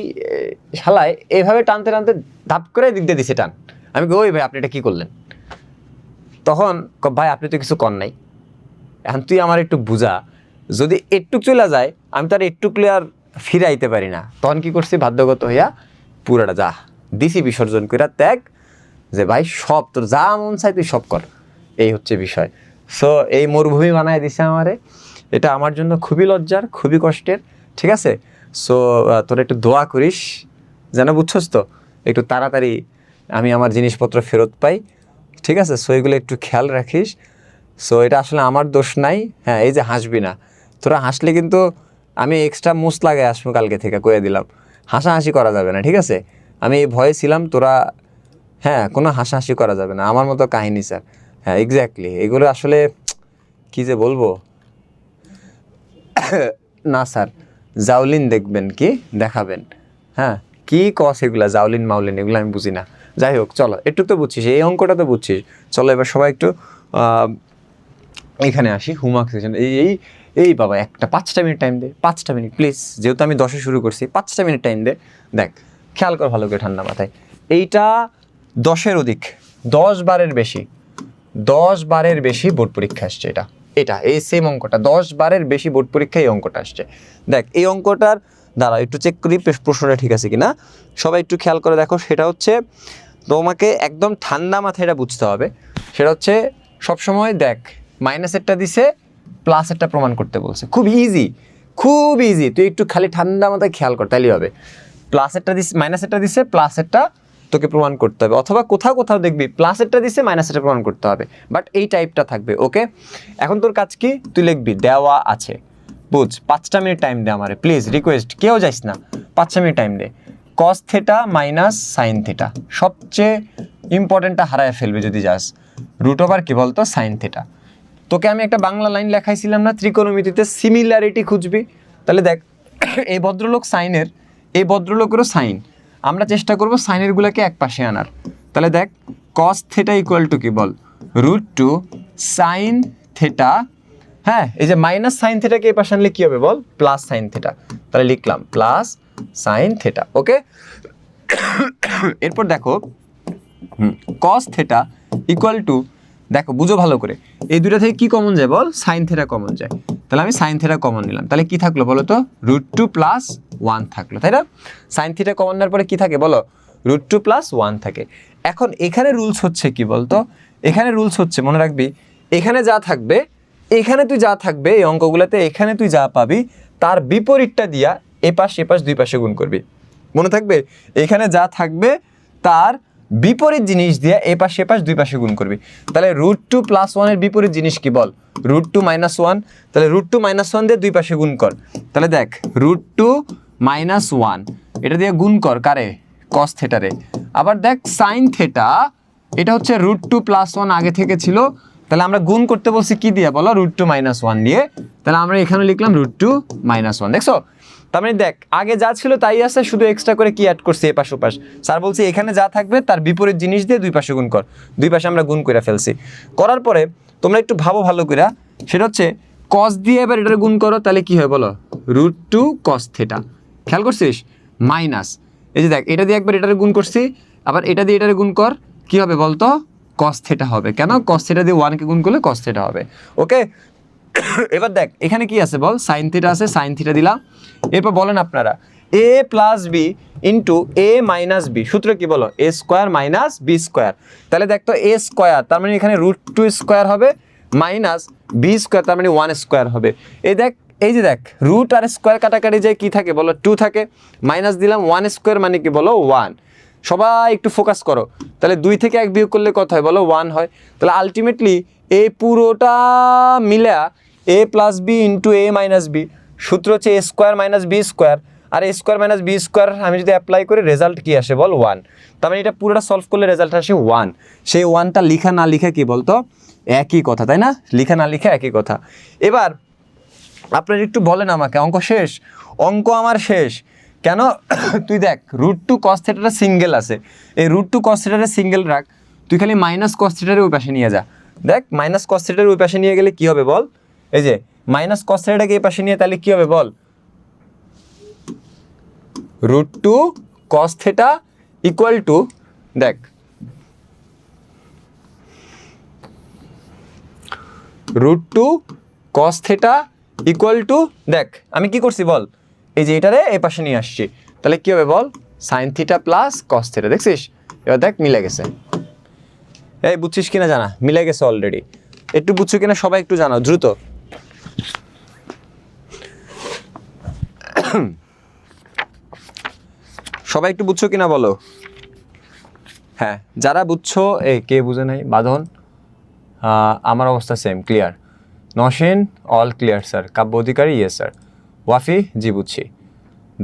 A: শালায় এইভাবে টানতে টানতে ধাপ করে দিক দিয়ে দিছে টান। আমি ওই ভাই আপনি এটা কী করলেন? তখন ভাই আপনি তো কিছু কর নাই, এখন তুই আমার একটু বুঝা, যদি একটুক চলে যায় আমি তার একটুক আর ফিরাইতে পারি না, তখন কি করছি বাধ্যগত হইয়া পুরাটা যা দিছি বিসর্জন কইরা ত্যাগ, যে ভাই সব তোর যা মন চাই তুই সব কর, এই হচ্ছে বিষয়। সো এই মরুভূমি বানায় দিছে আমারে, এটা আমার জন্য খুবই লজ্জার, খুবই কষ্টের, ঠিক আছে। সো তোরা একটু দোয়া করিস যেন, বুঝছস তো, একটু তাড়াতাড়ি আমি আমার জিনিসপত্র ফেরত পাই, ঠিক আছে। সো এগুলো একটু খেয়াল রাখিস। সো এটা আসলে আমার দোষ নাই। হ্যাঁ, এই যে হাসবি না, তোরা হাসলে কিন্তু আমি এক্সট্রা মুস লাগাই আসবো কালকে থেকে, কয়ে দিলাম। হাসাহাসি করা যাবে না, ঠিক আছে। আমি এই ভয়ে ছিলাম, তোরা হ্যাঁ কোনো হাসাহাসি করা যাবে না, আমার মতো কাহিনী স্যার। হ্যাঁ এক্স্যাক্টলি, এগুলো আসলে কি যে বলবো। না স্যার, জাউলিন দেখবেন কি দেখাবেন, হ্যাঁ কি কস এগুলা জাউলিন মাউলিন এগুলো আমি বুঝি না। যাই হোক চলো, একটু তো বুঝছিস, এই অঙ্কটা তো বুঝছিস। চলো এবার সবাই একটু এখানে আসি, হোমওয়ার্ক সেশন। এই বাবা একটা 5টা মিনিট টাইম দে, 5টা মিনিট প্লিজ, যেহেতু আমি 10-এ শুরু করছি, 5টা মিনিট টাইম দে। দেখ খেয়াল কর ভালো করে ঠান্ডা মাথায়, এইটা 10-এর অধিক, 10 বারের বেশি, 10 বারের বেশি বোর্ড পরীক্ষা আসছে। এটা এই সেম অঙ্কটা 10 বারের বেশি বোর্ড পরীক্ষায় এই অঙ্কটা আসছে। দেখ এই অঙ্কটার দ্বারা একটু চেক করি প্রশ্নটা ঠিক আছে কিনা, সবাই একটু খেয়াল করে দেখো। সেটা হচ্ছে তোমাকে একদম ঠান্ডা মাথায় এটা বুঝতে হবে। সেটা হচ্ছে সবসময় দেখ মাইনাসেরটা দিছে, প্লাসেরটা প্রমাণ করতে বলছে, খুব ইজি, খুব ইজি। তুই একটু খালি ঠান্ডা মাথায় খেয়াল কর, তাইলেই হবে। প্লাসেরটা দিছে, মাইনাসেরটা দিছে, প্লাসেরটা তোকে প্রমাণ করতে হবে, অথবা কোথাও কোথাও দেখবি প্লাসেরটা দিছে মাইনাসেরটা প্রমাণ করতে হবে, বাট এই টাইপটা থাকবে। ওকে, এখন তোর কাজ কি, তুই লিখবি দেওয়া আছে, বুঝ। 5টা মিনিট টাইম দে আমারে প্লিজ, রিকোয়েস্ট, কেউ যাইস না, 5টা মিনিট টাইম দে। Cos theta minus sine theta, সবচেয়ে ইম্পর্টেন্টটা হারায় ফেলবে যদি যাস। রুট ওভার কি বলতো, সাইন থেটা। তোকে আমি একটা বাংলা লাইন লেখাইছিলাম না, ত্রিকোণমিতিতে সিমিলারিটি খুঁজবি। তাহলে দেখ এই ভদ্রলোক সাইনের, এই ভদ্রলোকেরও সাইন, আমরা চেষ্টা করব সাইনেরগুলোকে এক পাশে আনার। তাহলে দেখ কস থেটা ইকুয়াল টু কি বল, √2 সাইন থেটা। হ্যাঁ, এই যে মাইনাস সাইন থেটাকে এই পাশে আনলে কি হবে বল, প্লাস সাইন থেটা। তাহলে লিখলাম প্লাস সাইন থেটা। ওকে, এরপর দেখো কস থেটা ইকুয়াল টু, দেখো বুঝো ভালো করে, এই দুটো থেকে কি কমন যায় বল, সাইন থেটা কমন যায়। তাহলে আমি সাইন থেটা কমন নিলাম, তাহলে কি থাকলো বলো তো, √2 + 1 থাকলো, তাই না। সাইন থিটা কমন নেওয়ার পরে কি থাকে বলো, √2 + 1 থাকে। এখন এখানে রুলস হচ্ছে কি বলতো, এখানে রুলস হচ্ছে মনে রাখবি, এখানে যা থাকবে, এখানে তুই যা থাকবে এই অঙ্কগুলোতে, এখানে তুই যা পাবি তার বিপরীতটা দিয়া এপাশ দুই পাশে গুণ করবি। মনে থাকবে, এখানে যা থাকবে তার বিপরীত জিনিস দিয়ে এপাশ দুই পাশে গুণ করবি। তাহলে √2 + 1 এর বিপরীত জিনিস কি বল, √2 - 1। তাহলে √2 - 1 দিয়ে দুই পাশে গুণ কর। তাহলে দেখ √2 - 1 এটা দিয়ে গুণ কর কারে, কস থেটারে। আবার দেখ সাইন থেটা, এটা হচ্ছে √2 + 1 আগে থেকে ছিল, তাহলে আমরা গুণ করতে বলছি কি দিয়ে বলো, √2 - 1 দিয়ে। তাহলে আমরা এখানে লিখলাম √2 - 1, দেখছো। তার মানে দেখ আগে যা ছিল তাই আছে, শুধু এক্সট্রা করে কি অ্যাড করছি এপাশ ওপাশ। স্যার বলছি এখানে যা থাকবে তার বিপরীত জিনিস দিয়ে দুই পাশে গুণ কর, দুই পাশে আমরা গুণ করে ফেলছি। করার পরে তোমরা একটু ভাবো ভালো করে, সেটা হচ্ছে কস দিয়ে এবার এটার গুণ করো, তাহলে কি হয় বলো, √2 cos থেটা। খেয়াল করছিস, মাইনাস, এই যে দেখ এটা দিয়ে একবার এটার গুণ করছি, আবার এটা দিয়ে এটার গুণ কর, কি হবে বলতো, cos থেটা হবে। কেন, cos থেটা দিয়ে 1 কে গুণ করলে cos থেটা হবে। ওকে, এবার দেখ এখানে কি আছে বল, সাইন থিটা আছে, সাইন থিটা দিলাম। এরপর বলেন আপনারা a + b * a - b, সূত্র কি বলো, a² - b²। তাহলে দেখ তো a², তার মানে এখানে √2² হবে, মাইনাস b² তার মানে 1² হবে। এই যে দেখ রুট আর স্কোয়ার কাটাকাটি যায় কি থাকে বলো, 2 থাকে, মাইনাস দিলাম 1² মানে কি বলো 1। সবাই একটু ফোকাস করো, তাহলে 2 থেকে 1 বিয়োগ করলে কত হয় বলো, 1 হয়। তাহলে আলটিমেটলি এই পুরোটা মিলা a + b * a - b, সূত্র হচ্ছে a² - b²। আর a² - b² আমি যদি অ্যাপ্লাই করি রেজাল্ট কি আসে বল, 1। তার মানে এটা পুরোটা সলভ করলে রেজাল্ট আসে 1। সেই 1টা লিখা না লিখা কি বলতো, একই কথা, তাই না, লিখা না লিখা একই কথা। এবার আপনারা একটু বলেন আমাকে, অঙ্ক শেষ, অঙ্ক আমার শেষ কেন, তুই দেখ √2 cos থেটাটা সিঙ্গেল আছে, এই √2 cos থেটাটা সিঙ্গেল রাখ, তুই খালি মাইনাস cos থেটার ওই পাশে নিয়ে যা। দেখ মাইনাস cos থেটার ওই পাশে নিয়ে গেলে কি হবে বল, এই যে মাইনাস cos থেটাকে এই পাশে নিয়ে তাহলে কি হবে বল, √2 cos থেটা ইকুয়াল টু, দেখ √2 cos থেটা ইকুয়াল টু, দেখ আমি কি করছি বল, এই যে এটারে এই পাশে নিয়ে আসছি, তাহলে কি হবে বল, sine theta plus cos theta, দেখছিস? এবার দেখ মিলে গেছে। এই বুঝছিস কিনা জানা, মিলে গেছে অলরেডি। একটু বুঝছো কিনা সবাই একটু জানাও দ্রুত। সবাই একটু বুঝছো কিনা বলো। হ্যাঁ, যারা বুঝছো, কে বুঝে নাই? বাঁধন, আমার অবস্থা same, clear. Nosin, all clear sir. Kabya Adhikari, ইয়ে স্যার। ওয়াফি, জি বুঝছি।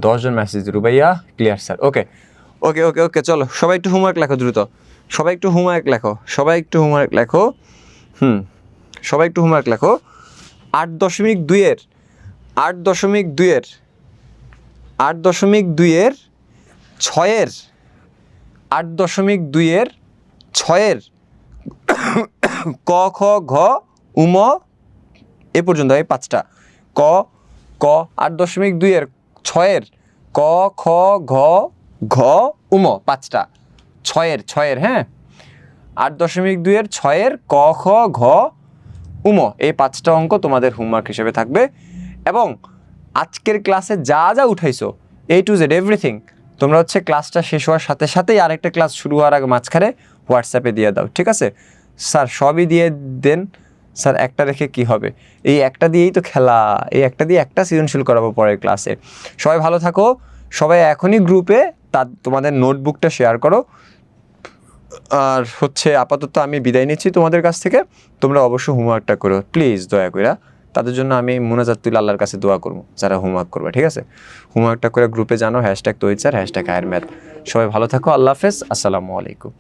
A: 10 জন message, Rubaiya clear sir. Okay okay okay okay, চলো সবাই একটু হোমওয়ার্ক লেখো দ্রুত, সবাই একটু হোমওয়ার্ক লেখো, সবাই একটু হোমওয়ার্ক লেখো। সবাই একটু হোমওয়ার্ক লেখো। 8.2-এর 8.2-এর 8.2-এর 6-এর 8.2-এর 6-এর ক খ ঘ উম এ পর্যন্ত, এই 5টা ক ক 8.2-এর 6-এর ক খ ঘ ঘ উম 5টা 6-এর, হ্যাঁ, 8.2-এর 6-এর ক খ ঘ উম এই 5টা অঙ্ক তোমাদের হোমওয়ার্ক হিসেবে থাকবে। এবং আজকের ক্লাসে যা যা উঠাইছো A to Z এভরিথিং, তোমরা হচ্ছে ক্লাসটা শেষ হওয়ার সাথে সাথেই আরেকটা ক্লাস শুরু হওয়ার আগে মাঝখানে হোয়াটসঅ্যাপে দিয়ে দাও, ঠিক আছে? স্যার সবই দিয়ে দেন স্যার, একটা রেখে কি হবে? এই একটা দিয়েই তো খেলা, এই একটা দিয়ে একটা সৃজনশীল করাবো পরের ক্লাসে। সবাই ভালো থাকো, সবাই এখনই গ্রুপে তোমাদের নোটবুকটা শেয়ার করো। আর হচ্ছে আপাতত আমি বিদায় নিচ্ছি তোমাদের কাছ থেকে। তোমরা অবশ্যই হোমওয়ার্কটা করো প্লিজ, দয়া করে। তাদের জন্য আমি মুনাজাত তুলে আল্লাহর কাছে দোয়া করবো, যারা হোমওয়ার্ক করবে, ঠিক আছে? হোমওয়ার্কটা করে গ্রুপে জানো, #তৈয়দ স্যার, #আয়ের ম্যাথ। সবাই ভালো থাকো, আল্লাহ হাফেজ, আসসালামু আলাইকুম।